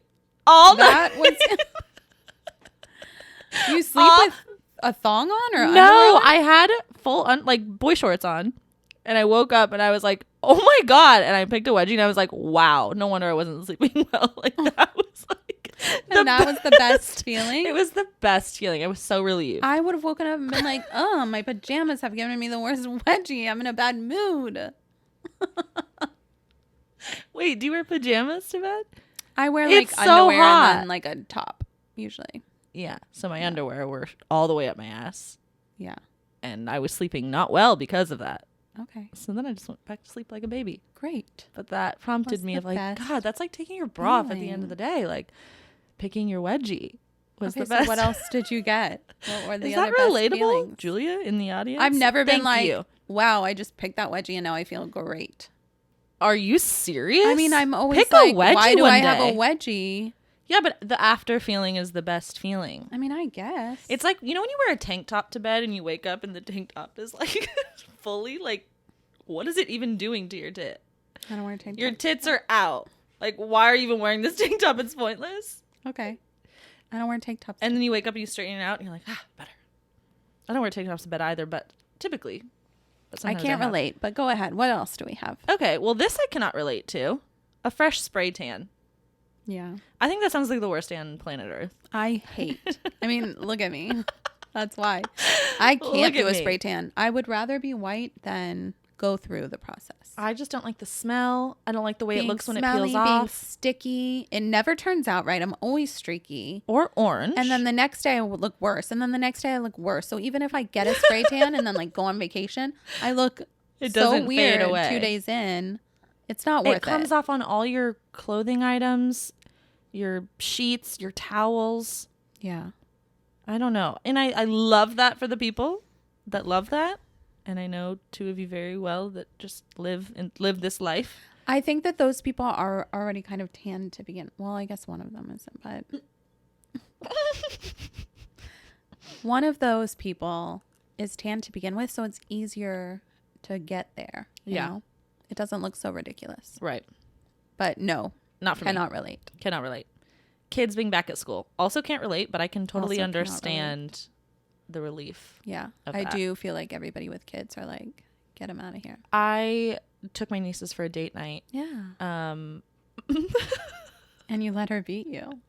All that was... You sleep with a thong on or no? I had full boy shorts on, And I woke up and I was like, oh my God. And I picked a wedgie and I was like, wow, no wonder I wasn't sleeping well. Like that was like was the best feeling. It was the best feeling. I was so relieved. I would have woken up and been like, oh, my pajamas have given me the worst wedgie. I'm in a bad mood. Wait, do you wear pajamas to bed? I wear like underwear and then like a top usually. Yeah. So my underwear were all the way up my ass. Yeah. And I was sleeping not well because of that. Okay. So then I just went back to sleep like a baby. Great. But that prompted me of like, God, that's like taking your bra off at the end of the day. Like picking your wedgie was the best. So what else did you get? What were the other best relatable? Feelings? Julia in the audience? I've never been like, wow, I just picked that wedgie and now I feel great. Are you serious? I mean, I'm always pick like, a wedgie why do one I day. have a wedgie? Yeah, but the after feeling is the best feeling. I mean, I guess. It's like, you know when you wear a tank top to bed and you wake up and the tank top is like fully like, what is it even doing to your tit? I don't wear a tank top. Your tits are out. Like, why are you even wearing this tank top? It's pointless. Okay. I don't wear tank tops. And then you wake up and you straighten it out and you're like, better. I don't wear tank tops to bed either, but typically. I can't relate, but go ahead. What else do we have? Okay, well, this I cannot relate to. A fresh spray tan. Yeah. I think that sounds like the worst day on planet Earth. I hate. I mean, look at me. That's why. I can't do a spray tan. I would rather be white than go through the process. I just don't like the smell. I don't like the way it looks when it smelly, peels off. Being sticky. It never turns out right. I'm always streaky. Or orange. And then the next day I would look worse. And then the next day I look worse. So even if I get a spray tan and then like go on vacation, I look so weird 2 days in. It's not worth it. It comes off on all your clothing items, your sheets, your towels. Yeah. I don't know. And I love that for the people that love that. And I know two of you very well that just live this life. I think that those people are already kind of tanned to begin. Well, I guess one of them isn't, but one of those people is tanned to begin with, so it's easier to get there. You know? It doesn't look so ridiculous. Right. But no. Not for me. Cannot relate. Cannot relate. Kids being back at school. Also can't relate, but I can totally understand the relief. Yeah. I do feel like everybody with kids are like, get them out of here. I took my nieces for a date night. Yeah. And you let her beat you.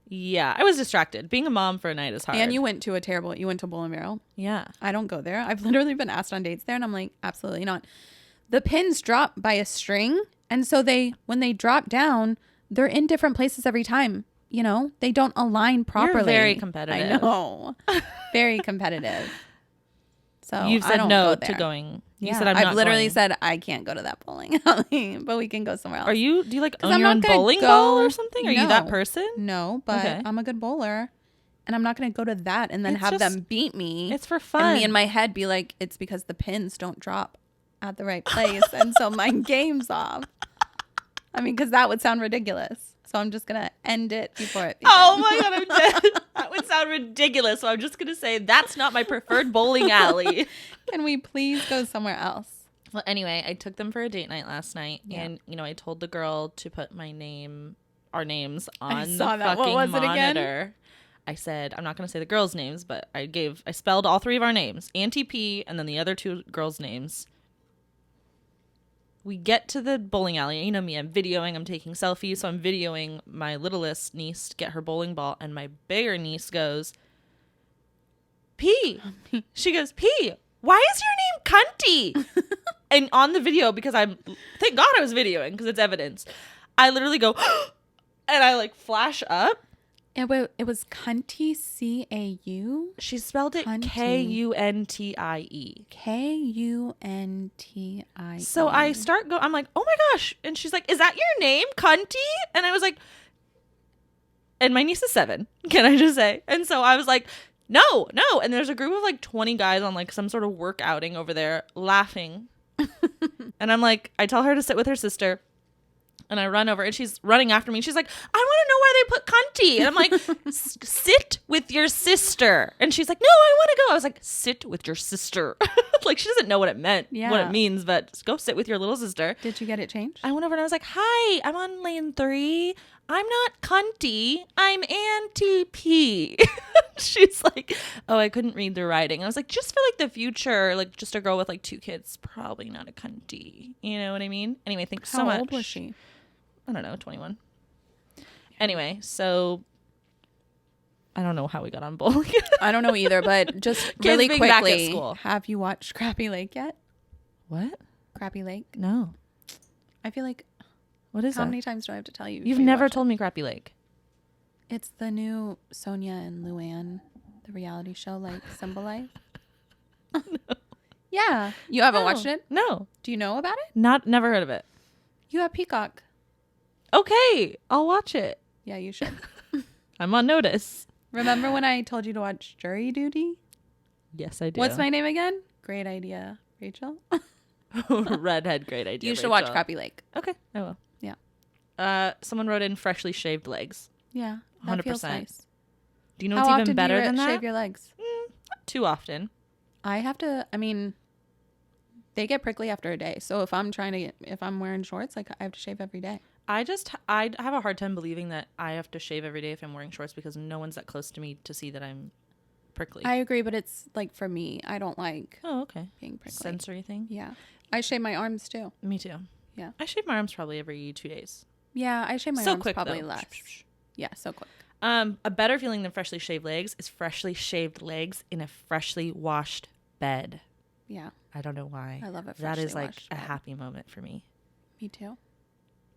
Yeah. I was distracted. Being a mom for a night is hard. And you went to Bull and Barrel. Yeah. I don't go there. I've literally been asked on dates there and I'm like, absolutely not. The pins drop by a string. And so when they drop down, they're in different places every time. You know, they don't align properly. You're very competitive. I know. Very competitive. So you've said no to going. You said I've literally said I can't go to that bowling alley, but we can go somewhere else. Do you like own your own bowling ball or something? Are you that person? No, but I'm a good bowler. And I'm not going to go to that and then have them beat me. It's for fun. And me in my head be like, it's because the pins don't drop at the right place. And so my game's off. I mean, because that would sound ridiculous. So I'm just going to end it before it begins. Oh my God, I'm dead. That would sound ridiculous. So I'm just going to say that's not my preferred bowling alley. Can we please go somewhere else? Well, anyway, I took them for a date night last night. Yeah. And, I told the girl to put our names on the fucking monitor. I said, I'm not going to say the girls' names, but I spelled all three of our names. Auntie P and then the other two girls' names. We get to the bowling alley. You know me, I'm videoing, I'm taking selfies. So I'm videoing my littlest niece get her bowling ball. And my bigger niece goes, P. She goes, P, why is your name Cunty? And on the video, because thank God I was videoing because it's evidence. I literally go, and I like flash up. It was Cunty, C-A-U? She spelled it K-U-N-T-I-E. K-U-N-T-I-E. So I I'm like, oh my gosh. And she's like, is that your name, Cunty? And I was like, and my niece is 7, can I just say? And so I was like, no. And there's a group of like 20 guys on like some sort of work outing over there laughing. And I'm like, I tell her to sit with her sister. And I run over and she's running after me. She's like, I want to know why they put Cunty. And I'm like, sit with your sister. And she's like, no, I want to go. I was like, sit with your sister. Like, she doesn't know what it means, but go sit with your little sister. Did you get it changed? I went over and I was like, hi, I'm on lane 3. I'm not cunty. I'm anti-P. She's like, oh, I couldn't read the writing. I was like, just for like the future, like just a girl with like 2 kids, probably not a cunty. You know what I mean? Anyway, thanks so much. How old was she? I don't know, 21. Anyway, so I don't know how we got on bowling. I don't know either, but just really quickly, have you watched Crappy Lake yet? What? Crappy Lake? No. I feel like, what is how that? many times do I have to tell you? You've never told me Crappy Lake. It's the new Sonia and Luann, the reality show, like Symbolize. No. Yeah. You haven't watched it? No. Do you know about it? Never heard of it. You have Peacock. Okay. I'll watch it. Yeah, you should. I'm on notice. Remember when I told you to watch Jury Duty? Yes, I do. What's my name again? Great idea, Rachel. Redhead, great idea. You should watch Crappy Lake. Okay, I will. Yeah. Someone wrote in freshly shaved legs. Yeah, that 100%. Feels nice. Do you know what's even better than that? Shave your legs? Not too often. I have to. I mean, they get prickly after a day. So if I'm wearing shorts, like I have to shave every day. I have a hard time believing that I have to shave every day if I'm wearing shorts because no one's that close to me to see that I'm prickly. I agree, but it's like for me, I don't like. Oh, okay. Being prickly. Sensory thing. Yeah, I shave my arms too. Me too. Yeah, I shave my arms probably every 2 days. Yeah, I shave my arms quick, probably though. less. Yeah, so quick. A better feeling than freshly shaved legs is freshly shaved legs in a freshly washed bed. Yeah. I don't know why. I love it. That is like a happy moment for me. Me too.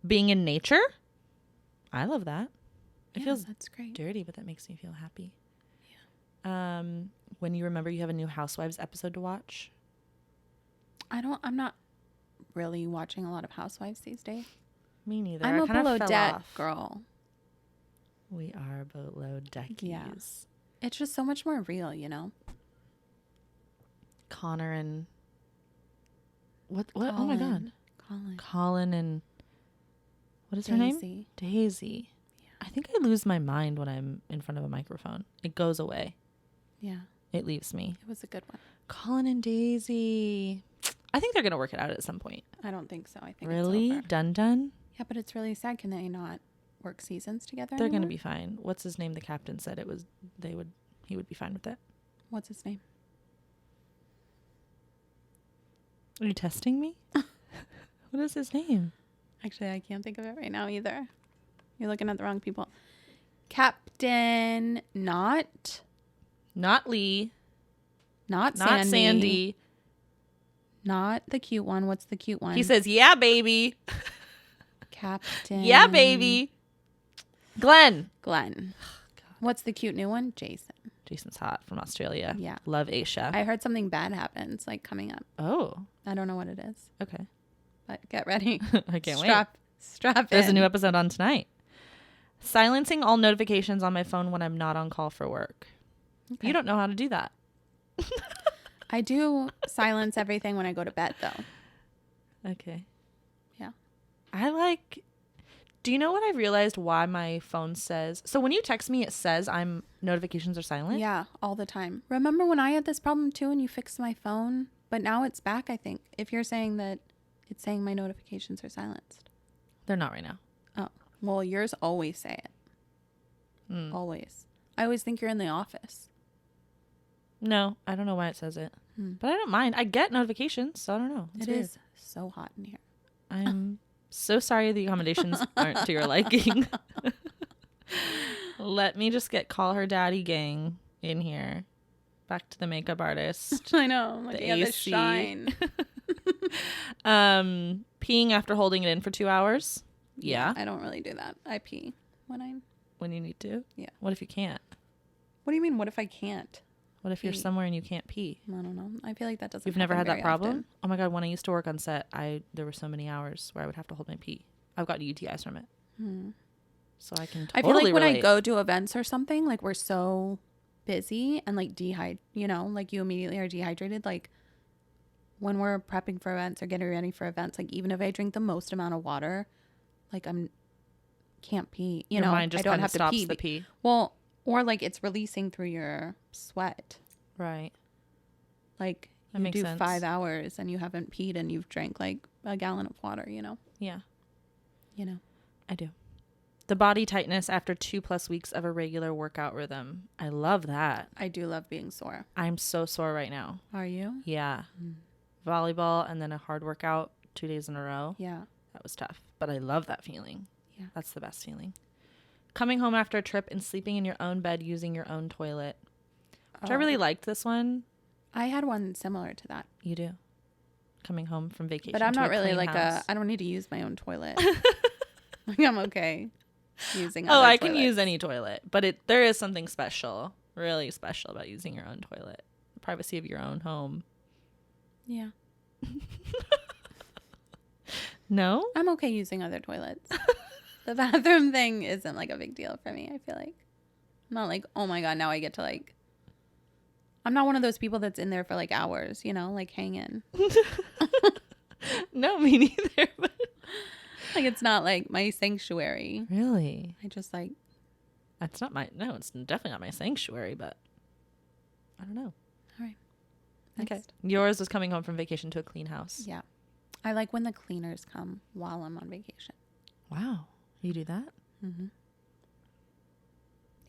Being in nature, I love that. It feels that's great. Dirty, but that makes me feel happy. Yeah. When you remember you have a new Housewives episode to watch? I'm not really watching a lot of Housewives these days. Me neither. I'm a below deck girl. We are below deckies. Yeah. It's just so much more real, you know? Connor and... What? Colin. Oh my God. Colin and... What is her name? Daisy. Yeah. I think I lose my mind when I'm in front of a microphone. It goes away. Yeah. It leaves me. It was a good one. Colin and Daisy. I think they're going to work it out at some point. I don't think so. I think really? It's over. Done? Yeah, but it's really sad. Can they not work seasons together They're going to be fine. What's his name? The captain said he would be fine with it. What's his name? Are you testing me? What is his name? Actually, I can't think of it right now either. You're looking at the wrong people. Captain Not Lee. Not Sandy. Not the cute one. What's the cute one? He says, yeah, baby. Captain. Yeah, baby. Glenn. What's the cute new one? Jason's hot from Australia. Yeah. Love Aisha. I heard something bad happens, like coming up. Oh. I don't know what it is. Okay. But get ready. I can't wait. Strap in. There's a new episode on tonight. Silencing all notifications on my phone when I'm not on call for work. Okay. You don't know how to do that. I do silence everything when I go to bed, though. Okay. Yeah. Do you know what I've realized why my phone says? So when you text me, it says notifications are silent? Yeah, all the time. Remember when I had this problem too and you fixed my phone? But now it's back, I think. If you're saying that it's saying my notifications are silenced. They're not right now. Oh, well, yours always say it. Always. I always think you're in the office. No, I don't know why it says it. But I don't mind. I get notifications, so I don't know. It is so hot in here. I'm so sorry the accommodations aren't to your liking. Let me just call her daddy gang in here. Back to the makeup artist. I know. Like, the AC. The shine. Peeing after holding it in for 2 hours. Yeah. I don't really do that. I pee when you need to. Yeah. What if you can't? What do you mean? What if I can't? What if you're somewhere and you can't pee? I don't know. I feel like that doesn't. You've never had that problem? Often. Oh my God! When I used to work on set, there were so many hours where I would have to hold my pee. I've got UTIs from it. So I can. Totally I feel like when relate. I go to events or something, like we're so busy and like like you immediately are dehydrated. Like when we're prepping for events or getting ready for events, like even if I drink the most amount of water, like can't pee. Your mind just I don't have stops to pee. The pee. Well, or like it's releasing through your sweat. Right. Like that you do sense. 5 hours and you haven't peed and you've drank like a gallon of water, Yeah. I do. The body tightness after 2+ weeks of a regular workout rhythm. I love that. I do love being sore. I'm so sore right now. Are you? Yeah. Volleyball and then a hard workout 2 days in a row. Yeah. That was tough. But I love that feeling. Yeah. That's the best feeling. Coming home after a trip and sleeping in your own bed using your own toilet. Which I really liked this one. I had one similar to that. You do. Coming home from vacation. But I'm not really like house. I don't need to use my own toilet. Like I'm okay using I can use any toilet. But there is something special, really special about using your own toilet. The privacy of your own home. Yeah. No? I'm okay using other toilets. The bathroom thing isn't like a big deal for me, I feel like. I'm not like, oh my God, now I get to like. I'm not one of those people that's in there for like hours, like hanging. No, me neither. But like it's not like my sanctuary. Really? I just like. It's definitely not my sanctuary, but I don't know. All right. Next. Okay. Yours was coming home from vacation to a clean house. Yeah. I like when the cleaners come while I'm on vacation. Wow. You do that? Mm-hmm.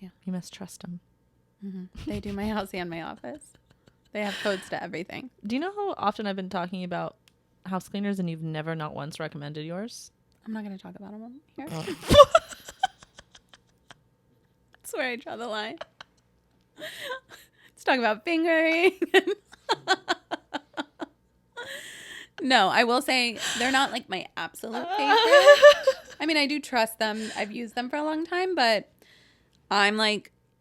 Yeah. You must trust them. Mm-hmm. They do my house and my office. They have codes to everything. Do you know how often I've been talking about house cleaners and you've never not once recommended yours? I'm not going to talk about them here. Oh. That's where I draw the line. Let's talk about fingering. No, I will say they're not like my absolute favorite. I mean, I do trust them. I've used them for a long time, but I'm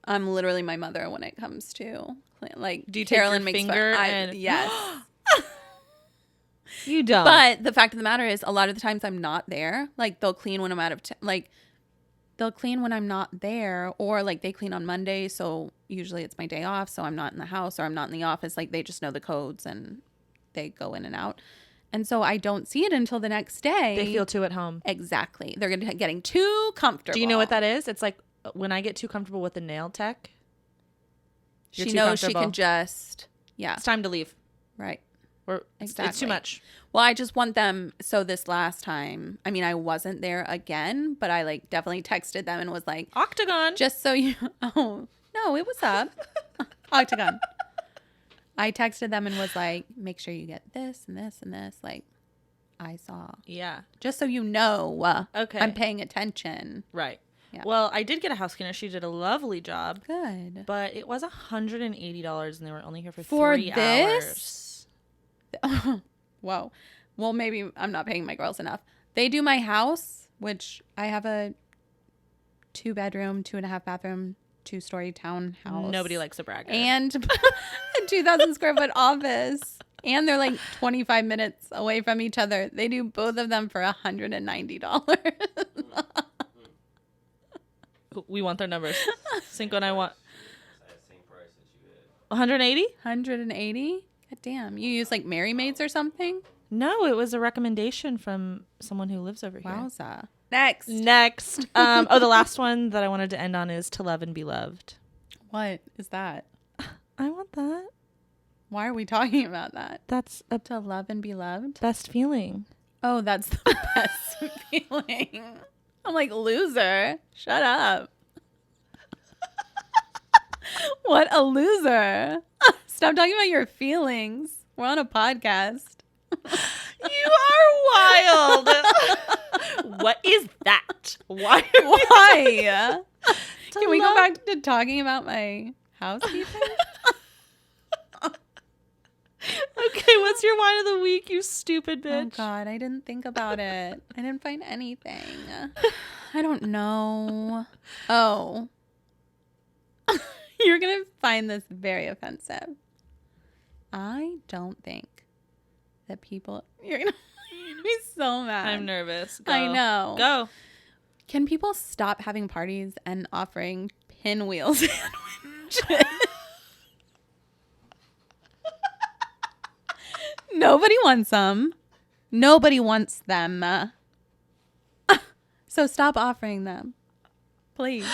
literally my mother when it comes to like. Do you Carolyn take your finger and yes. You don't. But the fact of the matter is, a lot of the times I'm not there. Like they'll clean when I'm out of they'll clean when I'm not there, or like they clean on Monday, so usually it's my day off, so I'm not in the house or I'm not in the office. Like they just know the codes and they go in and out. And so I don't see it until the next day. They feel too at home. Exactly. They're getting too comfortable. Do you know what that is? It's like when I get too comfortable with the nail tech. She knows she can just, It's time to leave. Right. Exactly. It's too much. Well, I just want them. So this last time, I mean, I wasn't there again, but I like definitely texted them and was like, Octagon. Just so you, oh, no, it was up. Octagon. I texted them and was like, make sure you get this and this and this. Like, I saw. Yeah. Just so you know. Okay. I'm paying attention. Right. Yeah. Well, I did get a house cleaner. She did a lovely job. Good. But it was $180 and they were only here for 3 this? hours. Whoa. Well, maybe I'm not paying my girls enough. They do my house, which I have a 2-bedroom, 2.5 bathroom, 2-story townhouse. Nobody likes a bragger. And a 2,000 square foot office. And they're like 25 minutes away from each other. They do both of them for $190. We want their numbers. Cinco and I want 180? 180? God damn. You use like Mary Maids or something? No, it was a recommendation from someone who lives over here. Wowza. Next. The last one that I wanted to end on is To Love and Be Loved. What is that? I want that. Why are we talking about that? That's To love and be loved? Best feeling. Oh, that's the best feeling. I'm like, loser. Shut up. What a loser. Stop talking about your feelings. We're on a podcast. You are wild. What is that? Why? Can we go back to talking about my housekeeping? Okay, what's your wine of the week, you stupid bitch? Oh, God, I didn't think about it. I didn't find anything. I don't know. Oh. You're going to find this very offensive. I don't think that people... You're going to be so mad. I'm nervous. Go. I know. Go. Can people stop having parties and offering pinwheel sandwiches? Nobody wants them. Nobody wants them. So stop offering them. Please.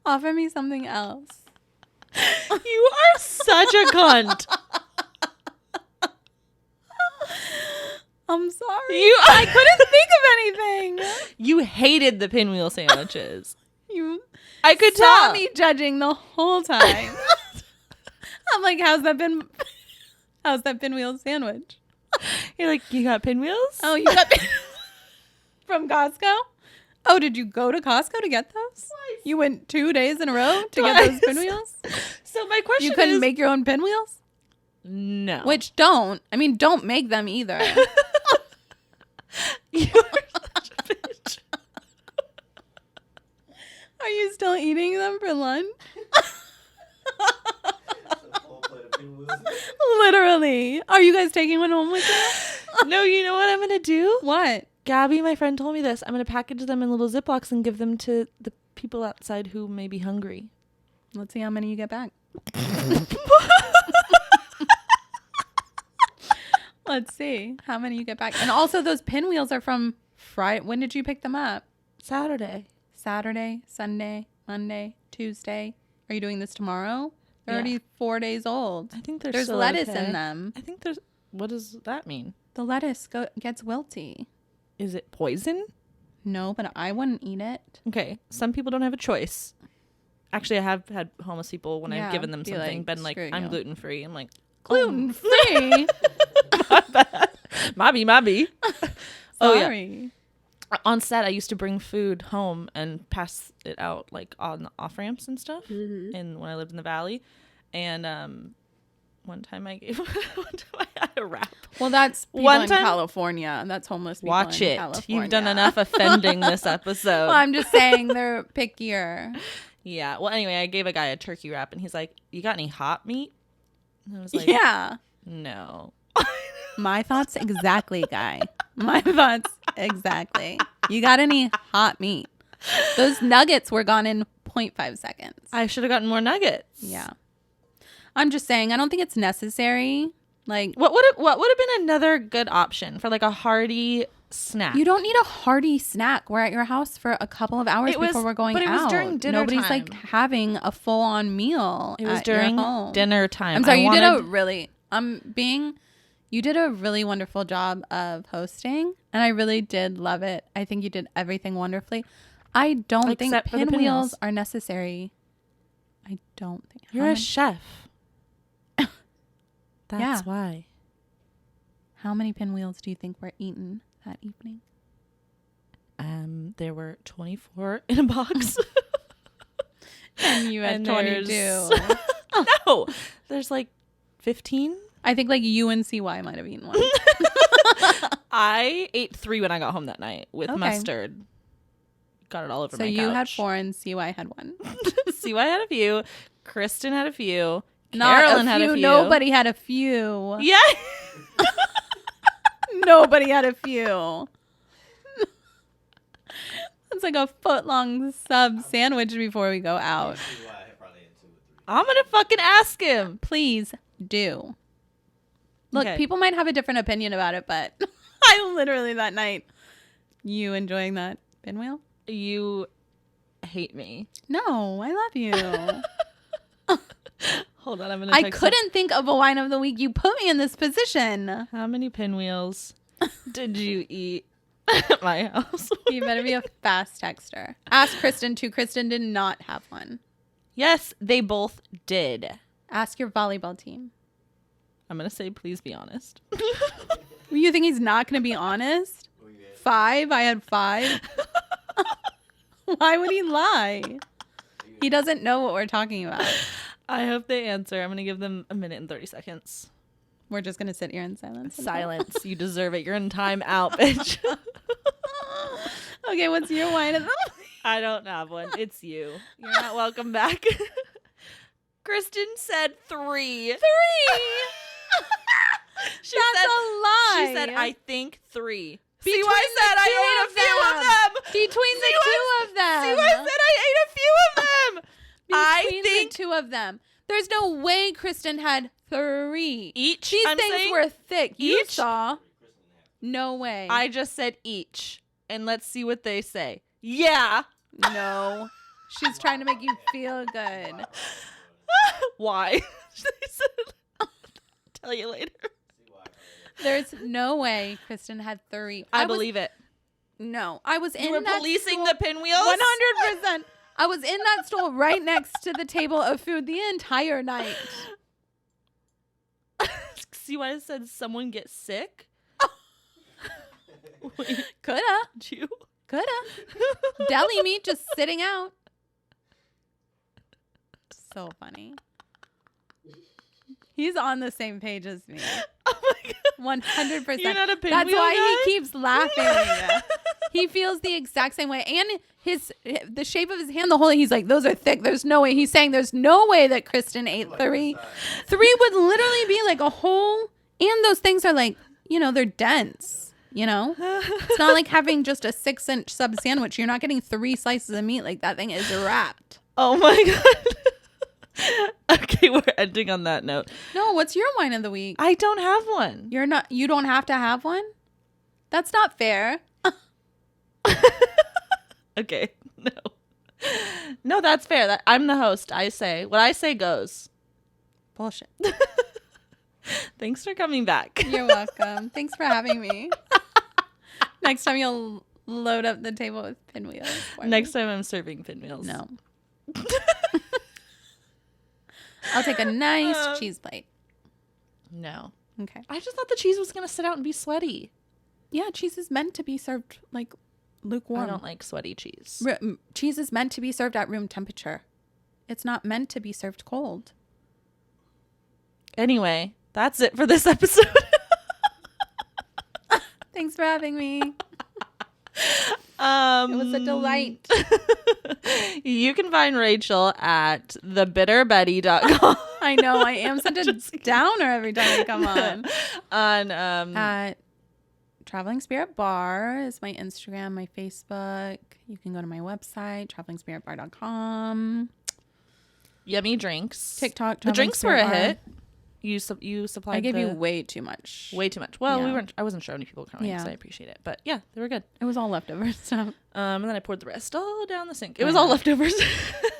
Offer me something else. You are such a cunt. I'm sorry. I couldn't think of anything. You hated the pinwheel sandwiches. I could saw me judging the whole time. I'm like, how's that pinwheel sandwich? You're like, you got pinwheels? Oh, you got from Costco? Oh, did you go to Costco to get those? Twice. You went 2 days in a row to get those pinwheels? So my question is... You couldn't make your own pinwheels? No. Which don't make them either. You're such a bitch. Are you still eating them for lunch? Literally. Are you guys taking one home with you? No, you know what I'm going to do? What? Gabby, my friend, told me this. I'm going to package them in little Ziplocs and give them to the people outside who may be hungry. Let's see how many you get back. Let's see how many you get back. And also those pinwheels are from Friday. When did you pick them up? Saturday, Sunday, Monday, Tuesday. Are you doing this tomorrow? They're already 4 days old. I think there's lettuce in them. I think there's... What does that mean? The lettuce gets wilty. Is it poison? No, but I wouldn't eat it. Okay. Some people don't have a choice. Actually, I have had homeless people when I've given them something, been like, I'm gluten-free. I'm like, gluten-free? My bad. Mobby. Oh, yeah. On set, I used to bring food home and pass it out like on the off ramps and stuff. Mm-hmm. And when I lived in the valley, and one time I had a wrap. Well, that's people in California. That's homeless people. Watch in it. California. You've done enough offending this episode. Well, I'm just saying they're pickier. Yeah. Well, anyway, I gave a guy a turkey wrap, and he's like, "You got any hot meat?" And I was like, "Yeah." No. My thoughts exactly, guy. My thoughts exactly. You got any hot meat? Those nuggets were gone in 0.5 seconds. I should have gotten more nuggets. Yeah. I'm just saying, I don't think it's necessary. Like, what would have been another good option for like a hearty snack? You don't need a hearty snack. We're at your house for a couple of hours before we're going out. But it was during dinner Nobody's time. Like having a full-on meal. It was during dinner time. I'm sorry, you did a really wonderful job of hosting, and I really did love it. I think you did everything wonderfully. I don't think pinwheels are necessary. I don't think. You're a chef. That's why. How many pinwheels do you think were eaten that evening? There were 24 in a box. And you had 22. No, there's like 15. I think like you and CY might have eaten one. I ate 3 when I got home that night with mustard. Got it all over my couch. So you had 4 and CY had 1. CY had a few. Kristen had a few. Carolyn had a few. Nobody had a few. Yeah. Nobody had a few. It's like a foot-long sub sandwich before we go out. I'm going to fucking ask him. Please do. Look, people might have a different opinion about it, but I literally that night, you enjoying that pinwheel? You hate me. No, I love you. Hold on, I'm going to I couldn't think of a wine of the week. You put me in this position. How many pinwheels did you eat at my house? You better be a fast texter. Ask Kristen too. Kristen did not have one. Yes, they both did. Ask your volleyball team. I'm going to say, please be honest. You think he's not going to be honest? 5? I had 5. Why would he lie? He doesn't know what we're talking about. I hope they answer. I'm going to give them 1 minute and 30 seconds. We're just going to sit here in silence. Silence. You deserve it. You're in time out, bitch. Okay, what's your wine of the week? I don't have one. It's you. You're not welcome back. Kristen said 3. 3! That's a lie. She said, I think 3. Between CY said I ate a few of them. Between the 2 of them. CY said I ate a few of them. Between the 2 of them. There's no way Kristen had 3. Each? These things were thick. You Each? saw. No way. I just said each. And let's see what they say. Yeah. No. She's trying to make you feel good. Why? She said, I'll tell you later. There's no way Kristen had 3. I believe it. No, I was in You were that policing stool, the Pinwheels? 100%. I was in that stool right next to the table of food the entire night. See why I said someone get sick? Coulda. You? Coulda. Deli meat just sitting out. So funny. He's on the same page as me. Oh my god. 100%. You're not a pinwheel That's why guy? he keeps laughing. He feels the exact same way. And the shape of his hand, the whole thing, he's like, those are thick. There's no way. He's saying there's no way that Kristen ate 3. 3 would literally be like a whole, and those things are like, they're dense, It's not like having just a 6-inch sub sandwich. You're not getting 3 slices of meat. Like that thing is wrapped. Oh my god. Okay, we're ending on that note. No, what's your wine of the week? I don't have one. You don't have to have one? That's not fair. Okay, no, that's fair. I'm the host. I say what I say goes. Bullshit. Thanks for coming back. You're welcome. Thanks for having me. Next time you'll load up the table with pinwheels. Next time I'm serving pinwheels. No. I'll take a nice cheese plate. No. Okay. I just thought the cheese was gonna sit out and be sweaty. Yeah, cheese is meant to be served like lukewarm. I don't like sweaty cheese. Cheese is meant to be served at room temperature. It's not meant to be served cold. Anyway, that's it for this episode. Thanks for having me. It was a delight. You can find Rachel at thebitterbetty.com. I know, I am such a downer every time I come on. At Traveling Spirit Bar is my Instagram, my Facebook. You can go to my website, travelingspiritbar.com. Yummy drinks. TikTok. The drinks were a hit. You supplied. I gave you way too much. Way too much. Well, I wasn't sure any people coming, so I appreciate it. But yeah, they were good. It was all leftover stuff. And then I poured the rest all down the sink. It was all leftovers.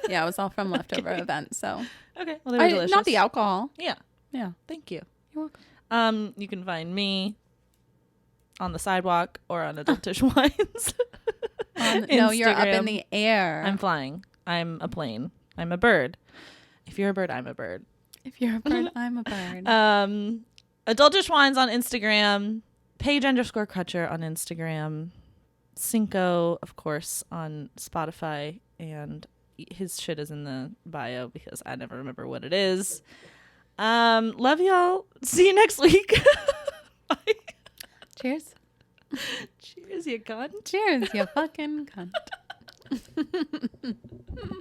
Yeah, it was all from leftover events. So okay, well they were delicious. Not the alcohol. Yeah. Yeah. Thank you. You're welcome. You can find me on the sidewalk or on Adultish Wines. No, you're up in the air. I'm flying. I'm a plane. I'm a bird. If you're a bird, I'm a bird. If you're a bird, I'm a bird. Adultish Wines on Instagram. Paige_Crutcher on Instagram. Cinco, of course, on Spotify. And his shit is in the bio because I never remember what it is. Love y'all. See you next week. Bye. Cheers. Cheers, you cunt. Cheers, you fucking cunt.